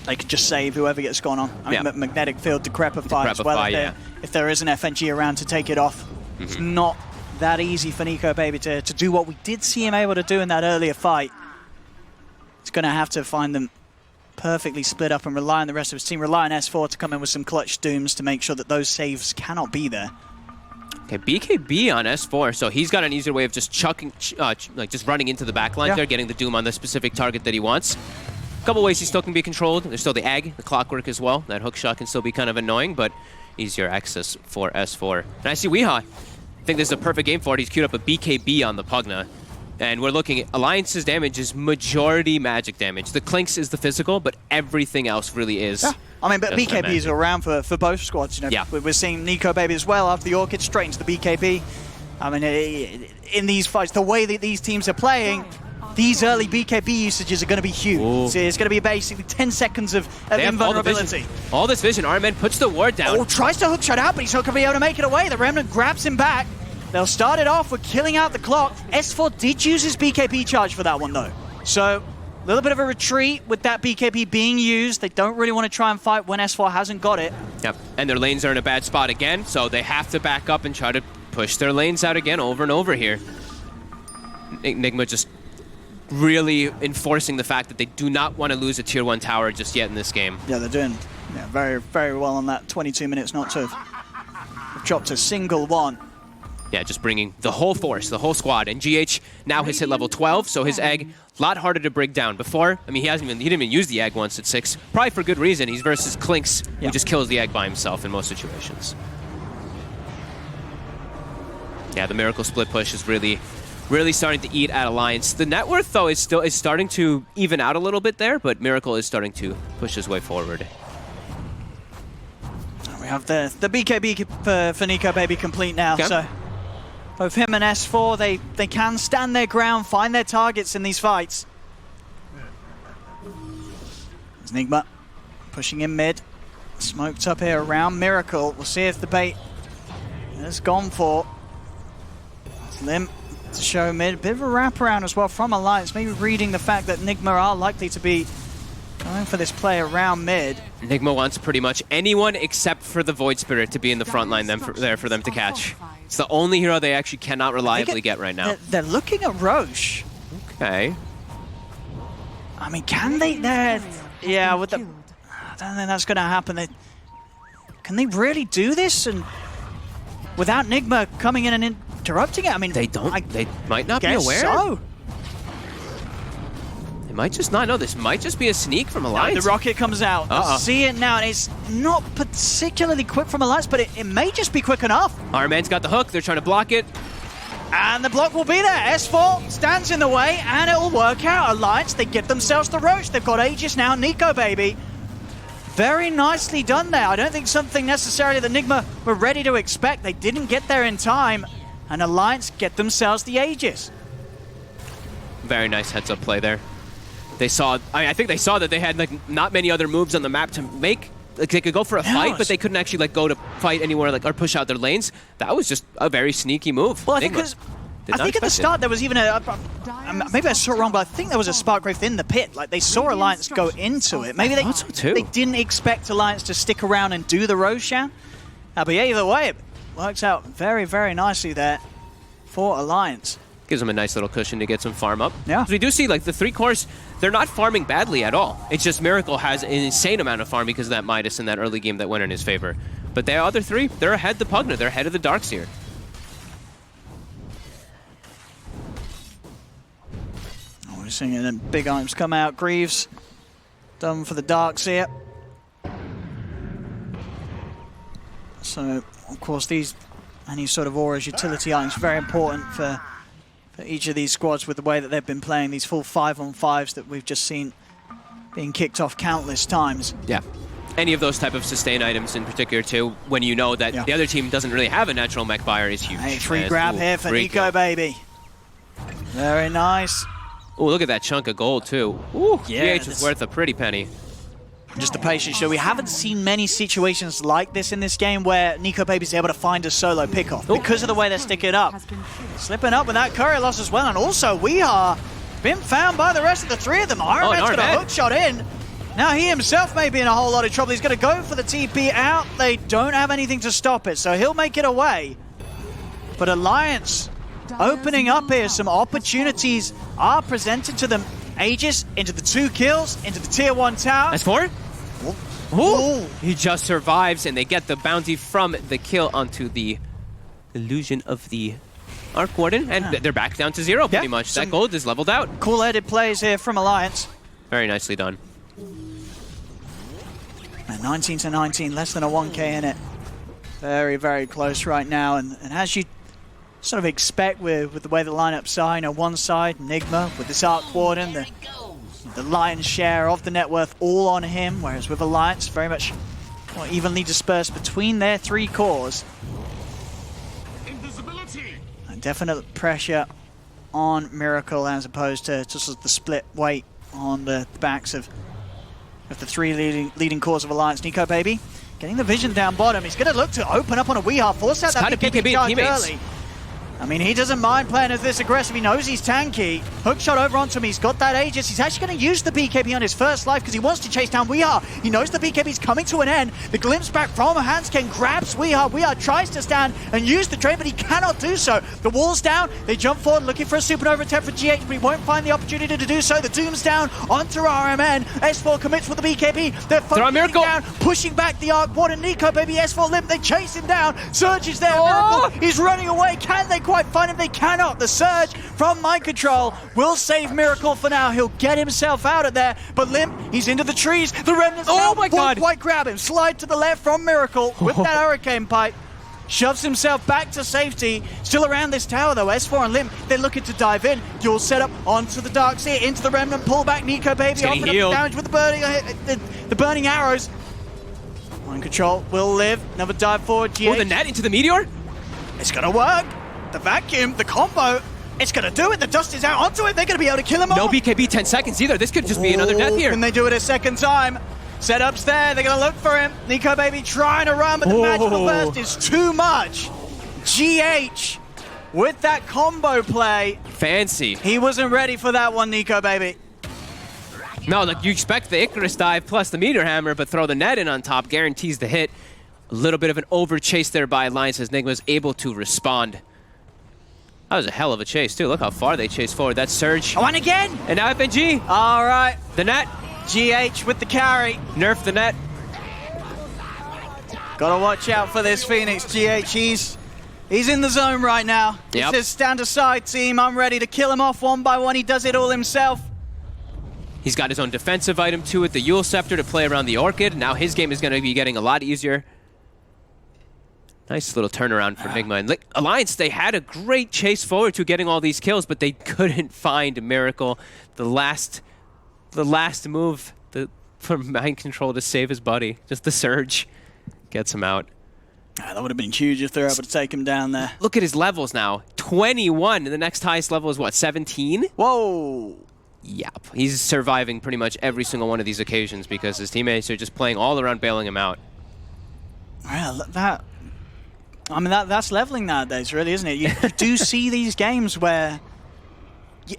they could just save whoever gets gone on. I mean, magnetic field, decrepify as well. If there is an FNG around to take it off, it's not that easy for Nico Baby to do what we did see him able to do in that earlier fight. He's going to have to find them perfectly split up and rely on the rest of his team. Rely on S4 to come in with some clutch dooms to make sure that those saves cannot be there. Okay, BKB on S4, so he's got an easier way of just chucking, like just running into the backline there, getting the doom on the specific target that he wants. A couple ways he still can be controlled. There's still the egg, the clockwork as well. That hook shot can still be kind of annoying, but easier access for S4. And I see Weeha. I think this is a perfect game for it. He's queued up a BKB on the Pugna. And we're looking at Alliance's damage is majority magic damage. The Clinks is the physical, but everything else really is. Yeah. I mean, but just BKBs are around for both squads. You know, Yeah. we're seeing NicoBaby as well after the Orchid straight into the BKB. I mean, in these fights, the way that these teams are playing, these early BKB usages are going to be huge. So it's going to be basically 10 seconds of They have invulnerability. all this vision. Armand puts the ward down. Oh, tries to hookshot out, but he's not going to be able to make it away. The Remnant grabs him back. They'll start it off with killing out the clock. S4 did use his BKB charge for that one, though. So, a little bit of a retreat with that BKB being used. They don't really want to try and fight when S4 hasn't got it. Yep, and their lanes are in a bad spot again, so they have to back up and try to push their lanes out again over and over here. Nigma just really enforcing the fact that they do not want to lose a tier 1 tower just yet in this game. Yeah, they're doing very, very well on that. 22 minutes not to have dropped a single one. Yeah, just bringing the whole force, the whole squad. And GH now has hit level 12, so his egg, a lot harder to break down. Before, I mean, he didn't even use the egg once at 6. Probably for good reason. He's versus Clinks, who just kills the egg by himself in most situations. Yeah, the Miracle split push is really starting to eat at Alliance. The net worth, though, is starting to even out a little bit there, but Miracle is starting to push his way forward. We have the BKB for NicoBaby complete now, Okay. so both him and S4, they can stand their ground, find their targets in these fights. There's Nigma pushing in mid, smoked up here around Miracle. We'll see if the bait has gone for. Slim to show mid, a bit of a wraparound as well from Alliance, maybe reading the fact that Nigma are likely to be going for this play around mid. Nigma wants pretty much anyone except for the Void Spirit to be in the front line there for them to catch. It's the only hero they actually cannot reliably get right now. They're looking at Roche. Okay. I mean, can they? Yeah, with the. I don't think that's going to happen. Can they really do this and without Nigma coming in and interrupting it? I mean, They don't. They might not be guess aware. so. They might just not know. This might just be a sneak from Alliance. The rocket comes out. See it now, and it's not particularly quick from Alliance, but it may just be quick enough. Arman's got the hook. They're trying to block it. And the block will be there. S4 stands in the way, and it will work out. Alliance, they get themselves the Roche. They've got Aegis now, NicoBaby. Very nicely done there. I don't think something necessarily that Nigma were ready to expect. They didn't get there in time, and Alliance get themselves the Aegis. Very nice heads-up play there. They saw. I think they saw that they had like not many other moves on the map to make. Like they could go for a fight, but they couldn't actually like go to fight anywhere like or push out their lanes. That was just a very sneaky move. Well, I think at the start there was even a maybe I saw it wrong, but I think there was a spark growth in the pit. Like they saw Alliance go into it. Maybe they didn't expect Alliance to stick around and do the Roshan. But yeah, either way, it works out very, very nicely there for Alliance. Gives them a nice little cushion to get some farm up. Yeah. We do see like the 3 cores, they're not farming badly at all. It's just Miracle has an insane amount of farm because of that Midas in that early game that went in his favor. But the other 3, they're ahead the Pugna. They're ahead of the Darkseer. Oh, we're seeing the big items come out. Greaves done for the Darkseer. So, of course, any sort of auras, utility items, very important for each of these squads with the way that they've been playing these full 5-on-5s that we've just seen being kicked off countless times. Yeah. Any of those type of sustain items in particular too, when you know that the other team doesn't really have a natural mech buyer, is huge. Hey, free grab here for NicoBaby. Very nice. Oh, look at that chunk of gold too. Ooh, yeah, GH is worth a pretty penny. Just the patience show. We haven't seen many situations like this in this game where NicoBaby's able to find a solo pickoff because of the way they're sticking up. Slipping up with that courier loss as well, and also we are been found by the rest of the 3 of them. Ironman's got a hook shot in. Now he himself may be in a whole lot of trouble. He's going to go for the TP out. They don't have anything to stop it, so he'll make it away. But Alliance opening up here. Some opportunities are presented to them. Aegis into the 2 kills, into the tier 1 tower. That's 4? Ooh. He just survives, and they get the bounty from the kill onto the illusion of the Arc Warden, and they're back down to 0 pretty much. That gold is leveled out. Cool-headed plays here from Alliance. Very nicely done. And 19 to 19, less than a 1k in it. Very, very close right now. And as you sort of expect with the way the lineups are. You know, one side, Nigma with this Arc Warden, the lion's share of the net worth all on him, whereas with Alliance, very much evenly dispersed between their 3 cores. And definite pressure on Miracle as opposed to just the split weight on the backs of the 3 leading cores of Alliance. Nico Baby getting the vision down bottom. He's going to look to open up on a Weehaw, force out that BKB charge early. I mean, he doesn't mind playing as this aggressive. He knows he's tanky. Hook shot over onto him. He's got that Aegis. He's actually going to use the BKB on his first life because he wants to chase down Weehaw. He knows the BKB's coming to an end. The glimpse back from Hansken grabs Weehaw. Weehaw tries to stand and use the trade, but he cannot do so. The wall's down. They jump forward looking for a supernova attempt for GH, but he won't find the opportunity to do so. The Doom's down onto RMN. S4 commits with the BKB. They're focusing down, pushing back the Arc Warden. Nico Baby, S4 limp. They chase him down. Surge is there. Miracle, he's running away. Can they quite find him? They cannot. The Surge from Mind Control will save Miracle for now. He'll get himself out of there, but Limp, he's into the trees. The Remnants now won't quite grab him. Slide to the left from Miracle with that Hurricane Pipe. Shoves himself back to safety. Still around this tower though. S4 and Limp, they're looking to dive in. Dual setup onto the Dark Seer, into the Remnant, pull back. Nico Baby offering up the damage with the burning arrows. Mind Control will live. Another dive forward. GH. Oh, the net into the Meteor? It's gonna work. The vacuum, the combo, it's going to do it. The dust is out onto it. They're going to be able to kill him No off. BKB 10 seconds either. This could just be another death here. Can they do it a second time? Setup's there. They're going to look for him. Nico Baby trying to run, but the magical burst is too much. GH with that combo play. Fancy. He wasn't ready for that one, Nico Baby. No, look, you expect the Icarus dive plus the Meteor Hammer, but throw the net in on top guarantees the hit. A little bit of an over chase there by Alliance as Nigma is able to respond. That was a hell of a chase, too. Look how far they chased forward. That Surge. Oh, and again! And now FNG. All right. The net. GH with the carry. Nerf the net. Gotta watch out for this Phoenix. GH, he's in the zone right now. He says, stand aside, team. I'm ready to kill him off one by one. He does it all himself. He's got his own defensive item, too, with the Yule Scepter to play around the Orchid. Now his game is going to be getting a lot easier. Nice little turnaround for Nigma. And Alliance, they had a great chase forward to getting all these kills, but they couldn't find Miracle. The last move for Mind Control to save his buddy. Just the Surge gets him out. That would have been huge if they're able to take him down there. Look at his levels now. 21, and the next highest level is what, 17? Whoa. Yep. He's surviving pretty much every single one of these occasions because his teammates are just playing all around, bailing him out. Well, that's leveling nowadays, really, isn't it? You do see these games where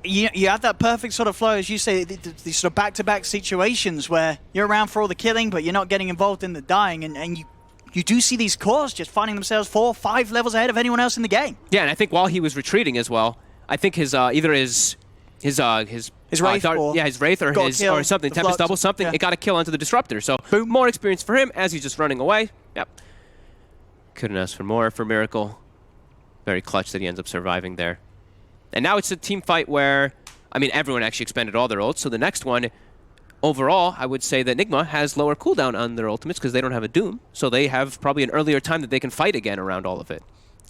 you have that perfect sort of flow, as you say, these sort of back-to-back situations where you're around for all the killing, but you're not getting involved in the dying, and you do see these cores just finding themselves 4 or 5 levels ahead of anyone else in the game. Yeah, and I think while he was retreating as well, I think his either his Wraith, his Wraith or something, Tempest Double, something, it got a kill onto the Disruptor. So more experience for him as he's just running away. Yep. Couldn't ask for more for Miracle. Very clutch that he ends up surviving there. And now it's a team fight where, I mean, everyone actually expended all their ults. So the next one, overall, I would say that Nigma has lower cooldown on their ultimates because they don't have a Doom. So they have probably an earlier time that they can fight again around all of it.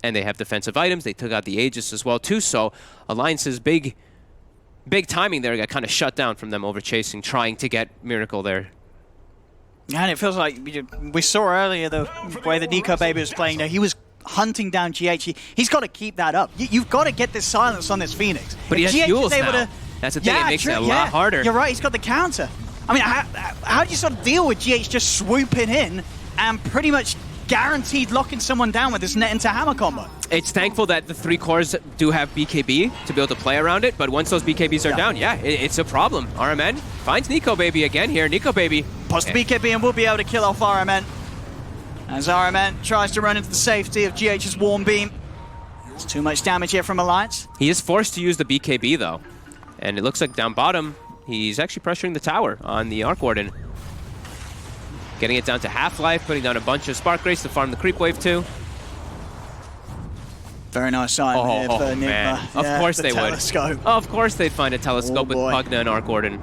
And they have defensive items. They took out the Aegis as well, too. So Alliance's big timing there got kind of shut down from them over chasing, trying to get Miracle there. Yeah, and it feels like we saw earlier the way that Nico Baby was playing there. He was hunting down GH. He's got to keep that up. You've got to get this silence on this Phoenix. But he has Yules now. That's the thing. It makes it a lot harder. You're right. He's got the counter. I mean, how do you sort of deal with GH just swooping in and pretty much guaranteed locking someone down with this net into hammer combo? It's thankful that the 3 cores do have BKB to be able to play around it, but once those BKBs are down, it's a problem. RMN finds Nico Baby again here. Nico Baby post the BKB and will be able to kill off RMN. As RMN tries to run into the safety of GH's Warm Beam. There's too much damage here from Alliance. He is forced to use the BKB though. And it looks like down bottom, he's actually pressuring the tower on the Arc Warden. Getting it down to half-life, putting down a bunch of Spark Grace to farm the creep wave too. Very nice sign here for Nigma. Man. Of course they telescope. would. Of course they'd find a telescope with Pugna and Arc Warden.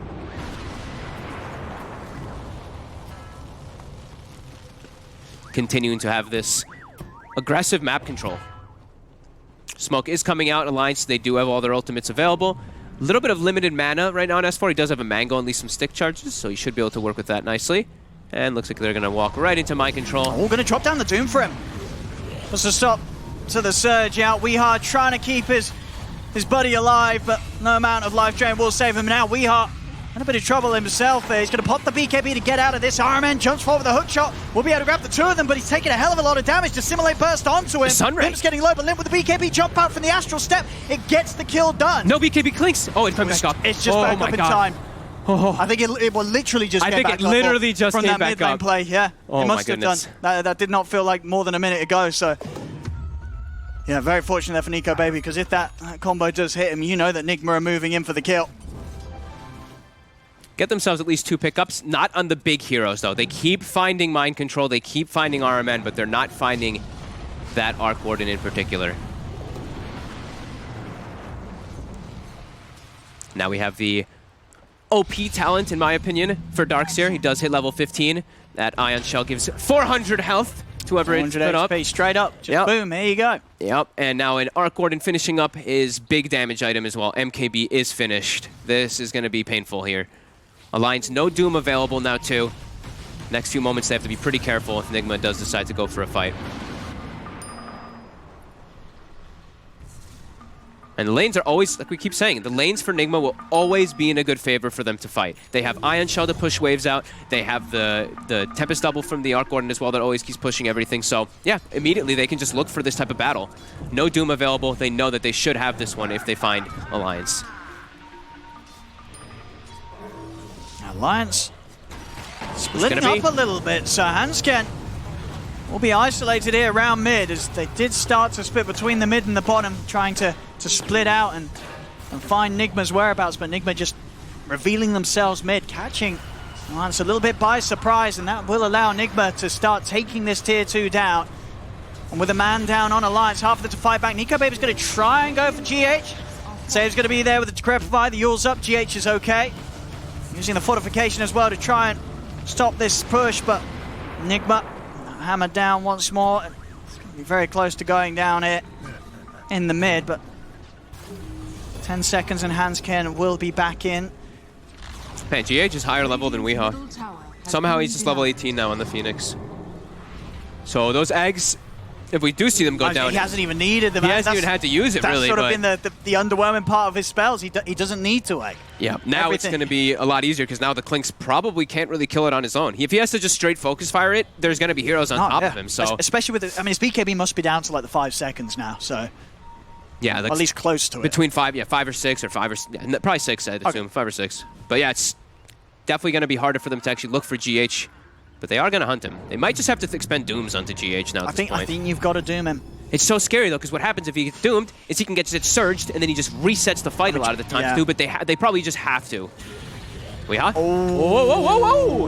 Continuing to have this aggressive map control. Smoke is coming out. Alliance, they do have all their ultimates available. A little bit of limited mana right now on S4. He does have a Mango and at least some stick charges, so he should be able to work with that nicely. And looks like they're going to walk right into mind control. Oh, going to drop down the Doom for him. What's the stop to the Surge out? Weehart trying to keep his buddy alive, but no amount of life drain will save him now. Weehart in a bit of trouble himself there. He's going to pop the BKB to get out of this. Ironman jumps forward with a hook shot. We'll be able to grab the two of them, but he's taking a hell of a lot of damage to simulate burst onto him. Limp's getting low, but Limp with the BKB jump out from the Astral Step. It gets the kill done. No BKB clinks. Oh, it comes back up. It's just back up in time. I think it will literally just get back up. I think it literally just from came that back mid lane up. play. Yeah, Oh it my must have goodness. done. That did not feel like more than a minute ago. So, yeah, very fortunate there for Nico Baby, because if that combo does hit him, you know that Nigma are moving in for the kill. Get themselves at least 2 pickups. Not on the big heroes, though. They keep finding mind control. They keep finding RMN, but they're not finding that Arc Warden in particular. Now we have the OP talent, in my opinion, for Darkseer. He does hit level 15. That Ion Shell gives 400 health to whoever it's put up. HP straight up. Just boom, here you go. Yep, and now an Arc Warden finishing up his big damage item as well. MKB is finished. This is going to be painful here. Alliance, no Doom available now too. Next few moments they have to be pretty careful if Nigma does decide to go for a fight. And the lanes are always, like we keep saying, the lanes for Nigma will always be in a good favor for them to fight. They have Ion Shell to push waves out. They have the Tempest Double from the Arc Warden as well that always keeps pushing everything. So, yeah, immediately they can just look for this type of battle. No Doom available. They know that they should have this one if they find Alliance. Alliance splitting up a little bit, so Hansken will be isolated here around mid, as they did start to split between the mid and the bottom, trying to split out and find Nigma's whereabouts, but Nigma just revealing themselves mid, catching Alliance a little bit by surprise, and that will allow Nigma to start taking this tier 2 down. And with a man down on Alliance, half of it to fight back, Nico Baby's going to try and go for GH. Save's going to be there with the Decrepify, the Yule's up, GH is okay. Using the fortification as well to try and stop this push, but Nigma hammered down once more. It's going to be very close to going down here in the mid, but 10 seconds and Hansken will be back in. Man, GH is higher level than Weehaw. Somehow he's just level 18 now on the Phoenix. So those eggs, if we do see them go down... He hasn't even needed them. He hasn't even had to use it, really. That's sort of been the underwhelming part of his spells. He doesn't need to egg. Yeah, now it's going to be a lot easier because now the Clinks probably can't really kill it on his own. If he has to just straight focus fire it, there's going to be heroes on top of him. So especially with his BKB must be down to like the 5 seconds now. So yeah, at least close to it. Between 5 or 6 or 5 or probably 6, I'd assume 5 or 6. But yeah, it's definitely going to be harder for them to actually look for GH. But they are going to hunt him. They might just have to expend Dooms onto GH now at this point. I think you've got to Doom him. It's so scary, though, because what happens if he gets Doomed is he can get surged, and then he just resets the fight a lot of the times, too, but they probably just have to. Weehaw? Oh.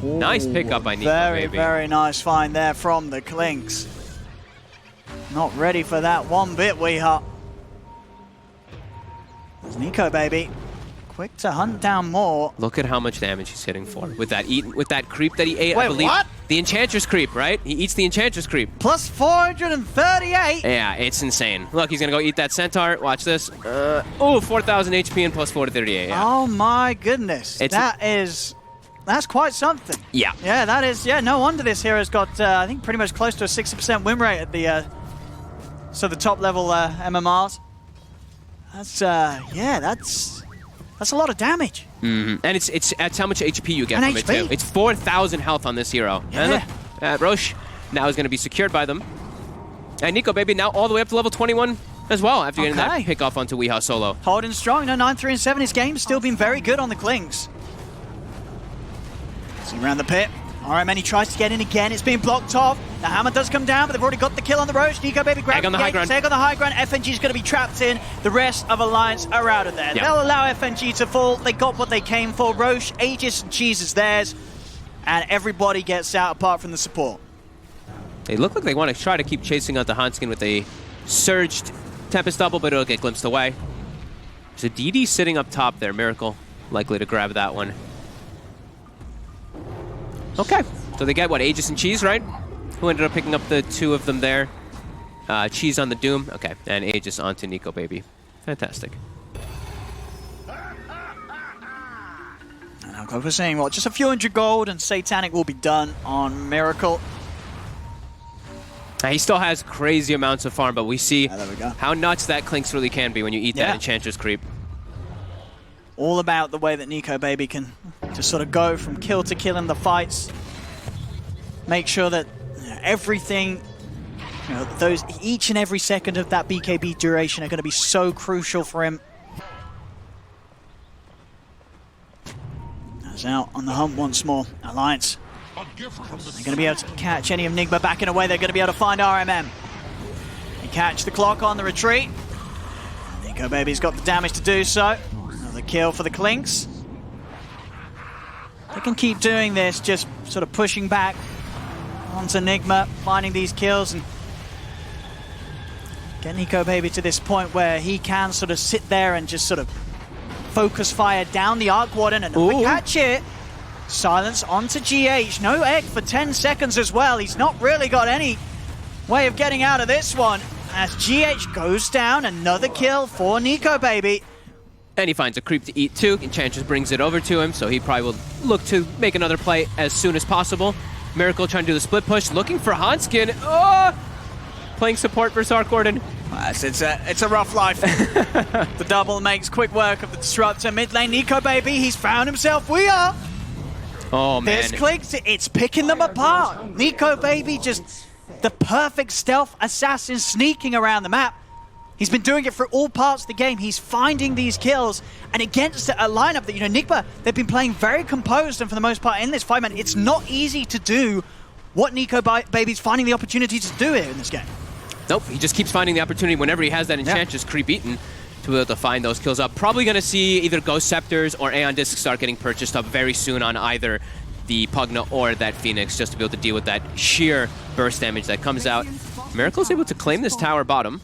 Whoa. Nice pickup by Nico, baby. Very nice find there from the Clinks. Not ready for that one bit, Weehaw. It's Nico, baby. Quick to hunt down more. Look at how much damage he's hitting for with that creep that he ate. Wait, I believe what? The Enchantress creep, right? He eats the Enchantress creep. Plus 438. Yeah, it's insane. Look, he's gonna go eat that Centaur. Watch this. 4,000 HP and plus 438. Yeah. Oh my goodness, that's quite something. Yeah. Yeah, that is. Yeah, no wonder this hero's got I think pretty much close to a 60% win rate at the the top level MMRs. That's a lot of damage. Mm-hmm. And it's how much HP you get and from HP. it, too. It's 4,000 health on this hero. Yeah. And look, Roche now is going to be secured by them. And Nico, baby, now all the way up to level 21 as well after getting that pick off onto Weehaw solo. Holding strong. No, 9, 3, and 7. His game's still been very good on the Clinks. See around the pit. RMN, he tries to get in again. It's being blocked off. The hammer does come down, but they've already got the kill on the Roche. Nico, baby, grab Egg on the high ground. Egg on the high ground. FNG's going to be trapped in. The rest of Alliance are out of there. Yep. They'll allow FNG to fall. They got what they came for. Roche, Aegis, and Cheese is theirs. And everybody gets out apart from the support. They look like they want to try to keep chasing out the Hansken with a surged Tempest Double, but it'll get glimpsed away. There's a DD sitting up top there. Miracle likely to grab that one. Okay. So they get, what, Aegis and Cheese, right? Who ended up picking up the 2 of them there. Cheese on the Doom. Okay, and Aegis onto Nico Baby. Fantastic. And we're saying, well, just a few hundred gold and Satanic will be done on Miracle. He still has crazy amounts of farm, but we see There we go. how nuts that Clinks really can be when you eat that Enchantress creep. All about the way that Nico Baby can just sort of go from kill to kill in the fights. Make sure that everything, each and every second of that BKB duration are going to be so crucial for him. That's out on the hunt once more. Alliance. They're going to be able to catch any of Nigma backing away. They're going to be able to find RMM. They catch the clock on the retreat. Nico Baby's got the damage to do so. Another kill for the Clinks. They can keep doing this, just sort of pushing back onto Nigma, finding these kills and get Nico Baby to this point where he can sort of sit there and just sort of focus fire down the Arc Warden and catch it. Silence onto GH. No egg for 10 seconds as well. He's not really got any way of getting out of this one. As GH goes down, another kill for Nico Baby. And he finds a creep to eat too. Enchantress brings it over to him, so he probably will look to make another play as soon as possible. Miracle trying to do the split push, looking for Hanskin. Oh! Playing support versus Arc Warden. It's a rough life. The double makes quick work of the Disruptor. Mid lane, Nico Baby, he's found himself. We are. Oh, man. This Clinks, it's picking them apart. Nico Baby, just the perfect stealth assassin sneaking around the map. He's been doing it for all parts of the game. He's finding these kills. And against a lineup that, Nigma, they've been playing very composed and for the most part in this fight, man, it's not easy to do what Nico Baby's finding the opportunity to do here in this game. Nope, he just keeps finding the opportunity whenever he has that Enchantress creep eaten to be able to find those kills up. Probably going to see either Ghost Scepters or Aeon Discs start getting purchased up very soon on either the Pugna or that Phoenix, just to be able to deal with that sheer burst damage that comes out. Miracle's able to claim this tower bottom.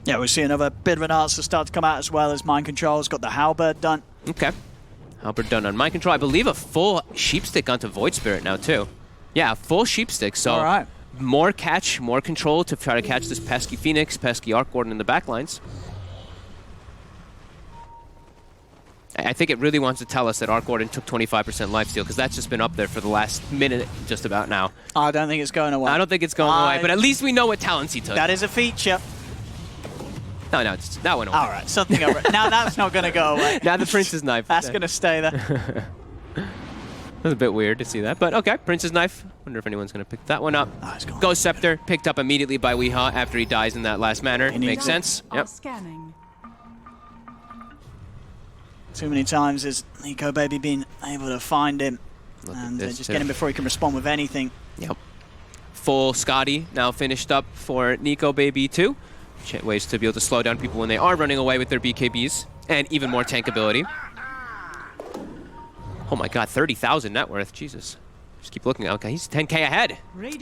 Yeah, we see another bit of an answer start to come out as well as Mind Control's got the Halberd done. Okay. Halberd done on Mind Control. I believe a full Sheep Stick onto Void Spirit now too. Yeah, full Sheep Stick. So all right. More catch, more control to try to catch this pesky Phoenix, pesky Arc Warden in the backlines. I think it really wants to tell us that Arc Warden took 25% lifesteal, because that's just been up there for the last minute just about now. I don't think it's going away. I don't think it's going away, but at least we know what talents he took. That is a feature. No, that went away. All right, something over. Now that's not going to go away. Now the Prince's Knife. That's going to stay there. It was a bit weird to see that, but okay. Prince's Knife. Wonder if anyone's going to pick that one up. Oh, it's gone. Ghost Scepter, picked up immediately by Weehaw after he dies in that last manner. Makes sense. Yep. Scanning. Too many times has Nico Baby been able to find him and just get him before he can respond with anything. Yep. Full Scotty now finished up for Nico Baby too. Ways to be able to slow down people when they are running away with their BKBs, and even more tank ability. Oh my god, 30,000 net worth, Jesus. Just keep looking. Okay, he's 10k ahead.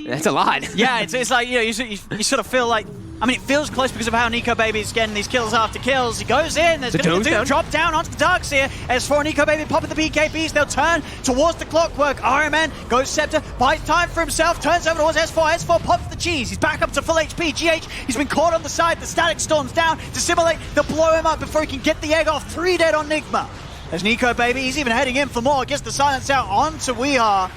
That's a lot. Yeah, it's like, you sort of feel like, I mean, it feels close because of how Nico Baby's getting these kills after kills. He goes in, there's going to be a drop down onto the Darks here. As for Nico Baby popping the BKBs, they'll turn towards the clockwork. RMN goes Scepter, buys time for himself, turns over towards S4. S4 pops the cheese. He's back up to full HP. GH, he's been caught on the side. The Static Storm's down. Dissimulate, they'll blow him up before he can get the egg off. 3 dead on Nigma. As Nico Baby, he's even heading in for more. Gets the silence out onto Weehaw.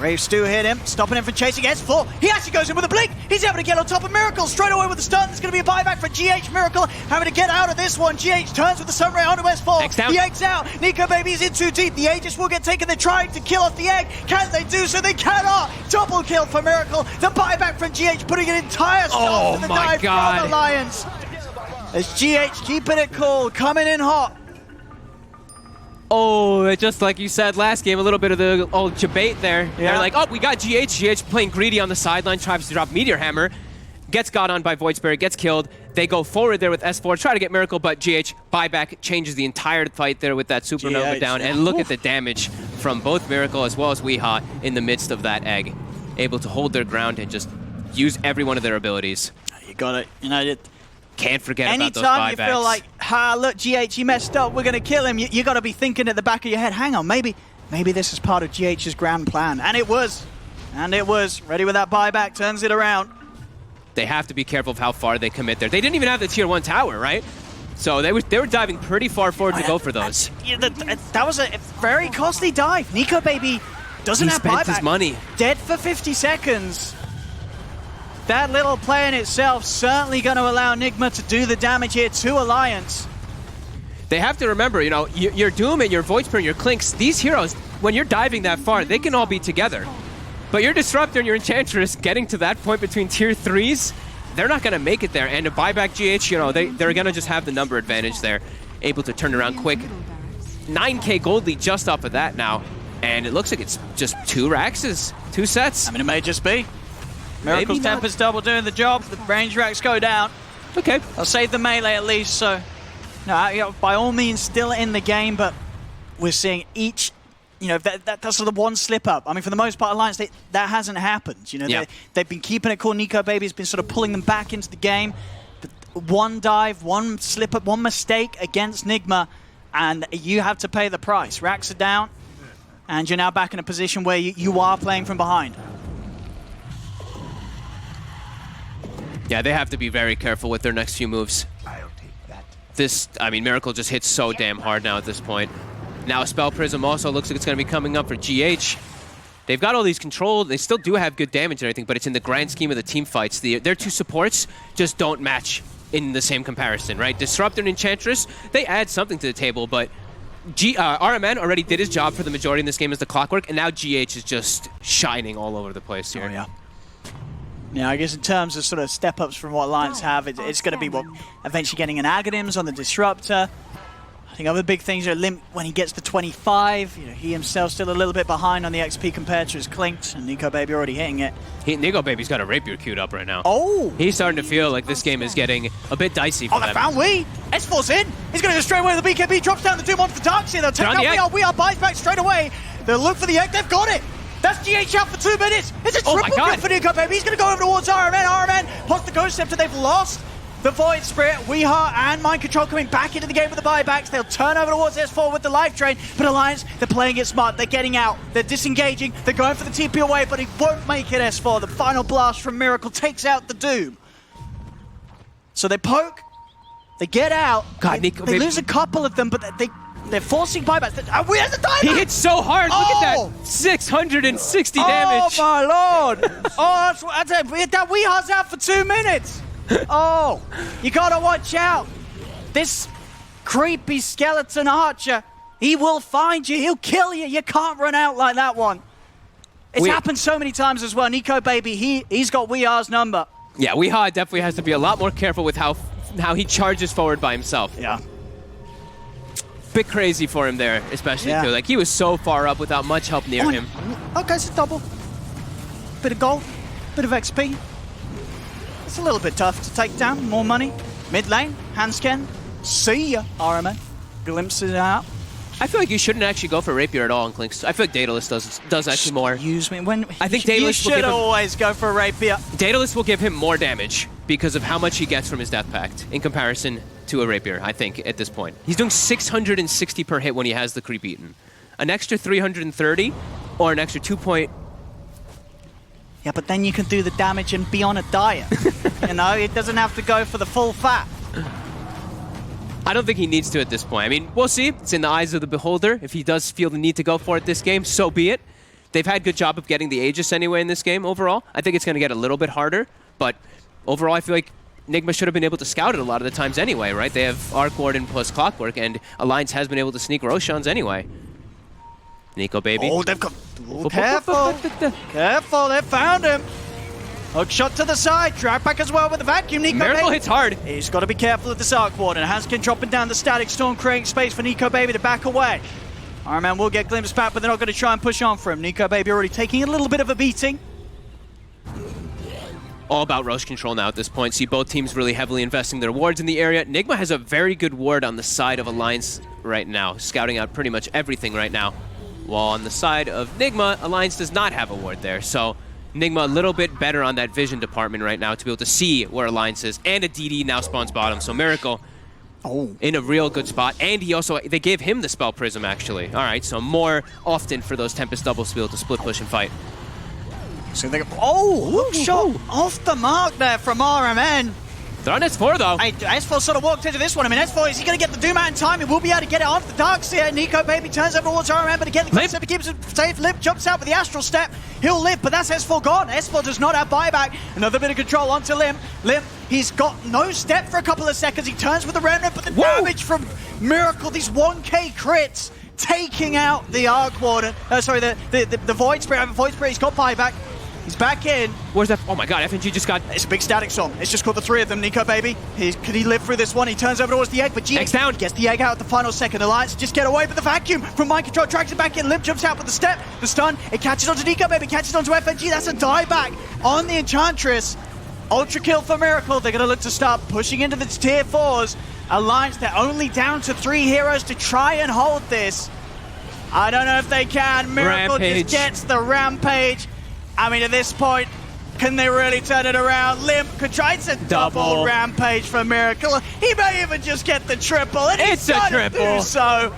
Rave Stew hit him, stopping him from chasing S4. He actually goes in with a blink. He's able to get on top of Miracle straight away with the stun. There's going to be a buyback for GH. Miracle having to get out of this one. GH turns with the Sunray onto S4. The egg's out. Nico Baby's in too deep. The Aegis will get taken. They're trying to kill off the egg. Can they do so? They cannot. Double kill for Miracle. The buyback from GH, putting an entire stop to the dive from Alliance. As GH keeping it cool, coming in hot. Oh, just like you said last game, a little bit of the old debate there. Yeah. They're like, oh, we got GH. GH playing greedy on the sideline, tries to drop Meteor Hammer, gets got on by Void Spirit, gets killed. They go forward there with S4, try to get Miracle, but GH buyback changes the entire fight there with that Supernova down. And look at the damage from both Miracle as well as Weehaw in the midst of that egg. Able to hold their ground and just use every one of their abilities. You got it. Can't forget about those buybacks. Anytime you feel like, look, GH, he messed up, we're going to kill him, you got to be thinking at the back of your head, hang on, maybe this is part of GH's grand plan. And it was. Ready with that buyback, turns it around. They have to be careful of how far they commit there. They didn't even have the tier 1 tower, right? So they were diving pretty far forward to go for those. That was a very costly dive. Nico Baby doesn't have spent buyback. his money. Dead for 50 seconds. That little play in itself certainly going to allow Nigma to do the damage here to Alliance. They have to remember, you know, your Doom and your Void-Spirit and your Clinks, these heroes, when you're diving that far, they can all be together. But your Disruptor and your Enchantress getting to that point between tier 3s, they're not going to make it there. And to buy back GH, you know, they're going to just have the number advantage there, able to turn around quick. 9k gold lead just off of that now. And it looks like it's just 2 Raxes, 2 sets. I mean, it may just be. Miracle's Tempest double doing the job. The range racks go down. Okay. I'll save the melee at least, so... No, you know, by all means, still in the game, but we're seeing each... You know, that's sort of one slip-up. I mean, for the most part, Alliance, that hasn't happened. You know, yeah. They've been keeping it cool. Nico Baby has been sort of pulling them back into the game. But one dive, one slip-up, one mistake against Nigma, and you have to pay the price. Racks are down, and you're now back in a position where you are playing from behind. Yeah, they have to be very careful with their next few moves. This, I mean, Miracle just hits so damn hard now at this point. Now Spell Prism also looks like it's going to be coming up for GH. They've got all these controlled. They still do have good damage and everything, but it's in the grand scheme of the team fights. Their 2 supports just don't match in the same comparison, right? Disruptor and Enchantress, they add something to the table, but RMN already did his job for the majority in this game as the Clockwork, and now GH is just shining all over the place here. Oh, yeah. Yeah, I guess in terms of sort of step-ups from what Alliance have, it's going to be what eventually getting an Aghanims on the Disruptor. I think other big things are Limp when he gets to 25. You know, he himself still a little bit behind on the XP compared to his Clinked, and Nico Baby already hitting it. Nico Baby's got a Rapier queued up right now. Oh! He's starting to feel like this game is getting a bit dicey for them. Oh, they found Wee! S4's in! He's going to go straight away with the BKB, drops down the Doom onto the Darkseer. They'll take out We Are buys back straight away. They'll look for the egg, they've got it! That's GH out for 2 minutes. It's a triple kill for Nico Baby. He's going to go over towards RMN. RMN plus the Ghost Scepter. They've lost the Void Spirit. Weeheart and Mind Control coming back into the game with the buybacks. They'll turn over towards S4 with the Life Drain. But Alliance, they're playing it smart. They're getting out. They're disengaging. They're going for the TP away, but he won't make it, S4. The final blast from Miracle takes out the Doom. So they poke. They get out. God, they Nico Baby. lose a couple of them, but they're forcing buybacks. We have the dive. He hits so hard. Look at that. 660 damage. Oh, my Lord. Oh, that's it. That Weeheart's out for 2 minutes. Oh, you got to watch out. This creepy skeleton archer, he will find you. He'll kill you. You can't run out like that one. It's happened so many times as well. Nico Baby, he's got Weehart's number. Yeah, Weeheart definitely has to be a lot more careful with how he charges forward by himself. Yeah. Bit crazy for him there, especially too. Like, he was so far up without much help near him. Okay, it's a double. Bit of gold, bit of XP. It's a little bit tough to take down. More money. Mid lane, Hansken. See ya, RMN. Glimpses out. I feel like you shouldn't actually go for Rapier at all in Clinks. I feel like Daedalus does actually more. Use me. I think Daedalus will give him, always go for Rapier. Daedalus will give him more damage because of how much he gets from his Death Pact in comparison to a Rapier, I think, at this point. He's doing 660 per hit when he has the creep eaten. An extra 330 or an extra 2 point... Yeah, but then you can do the damage and be on a diet. You know, it doesn't have to go for the full fat. I don't think he needs to at this point. I mean, we'll see. It's in the eyes of the beholder. If he does feel the need to go for it this game, so be it. They've had good job of getting the Aegis anyway in this game overall. I think it's going to get a little bit harder, but overall I feel like Nigma should have been able to scout it a lot of the times anyway, right? They have Arc Warden plus Clockwork, and Alliance has been able to sneak Roshans anyway. Nico Baby. Oh, they've got... Oh, careful. Careful, they found him. Hook shot to the side. Drag back as well with the vacuum. Nico Miracle Baby hits hard. He's got to be careful of this Arc Warden. Hansken dropping down the Static Storm, creating space for Nico Baby to back away. Iron Man will get glimpsed back, but they're not going to try and push on for him. Nico Baby already taking a little bit of a beating. All about Rosh control now at this point. See both teams really heavily investing their wards in the area. Nigma has a very good ward on the side of Alliance right now, scouting out pretty much everything right now. While on the side of Nigma, Alliance does not have a ward there. So Nigma a little bit better on that vision department right now to be able to see where Alliance is. And a DD now spawns bottom. So Miracle in a real good spot. And he also, they gave him the Spell Prism actually. All right, so more often for those Tempest doubles to be able to split push and fight. So they go, oh, hook shot off the mark there from RMN. They're on S4 though. S4 sort of walked into this one. I mean, S4, is he going to get the Doom out in time? He will be able to get it off the Dark Seer. Nico Baby turns over towards RMN, but again, the concept keeps it safe. Lip jumps out with the Astral Step. He'll live, but that's S4 gone. S4 does not have buyback. Another bit of control onto Limp. Limp, he's got no step for a couple of seconds. He turns with the Remnant, but the damage from Miracle, these 1k crits, taking out the Arc Warden. Sorry, the Void Spirit. Void Spirit, he's got buyback. He's back in. Where's that? Oh my god, FNG just got... It's a big static storm. It's just caught the three of them. Nico Baby, could he live through this one? He turns over towards the egg, but X down. gets the egg out at the final second. Alliance just get away with the vacuum from Mind Control, drags it back in. Limp jumps out with the step, the stun. It catches onto Nico Baby, catches onto FNG. That's a dieback on the Enchantress. Ultra kill for Miracle. They're going to look to start pushing into the tier 4s. Alliance, they're only down to 3 heroes to try and hold this. I don't know if they can. Miracle just gets the Rampage. I mean, at this point, can they really turn it around? Limp could try to double Rampage for Miracle. He may even just get the triple, and it's a triple. Do so.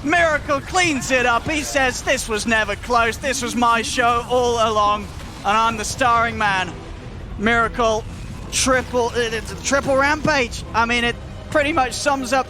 Miracle cleans it up. He says, this was never close. This was my show all along, and I'm the starring man. Miracle, triple Rampage. I mean, it pretty much sums up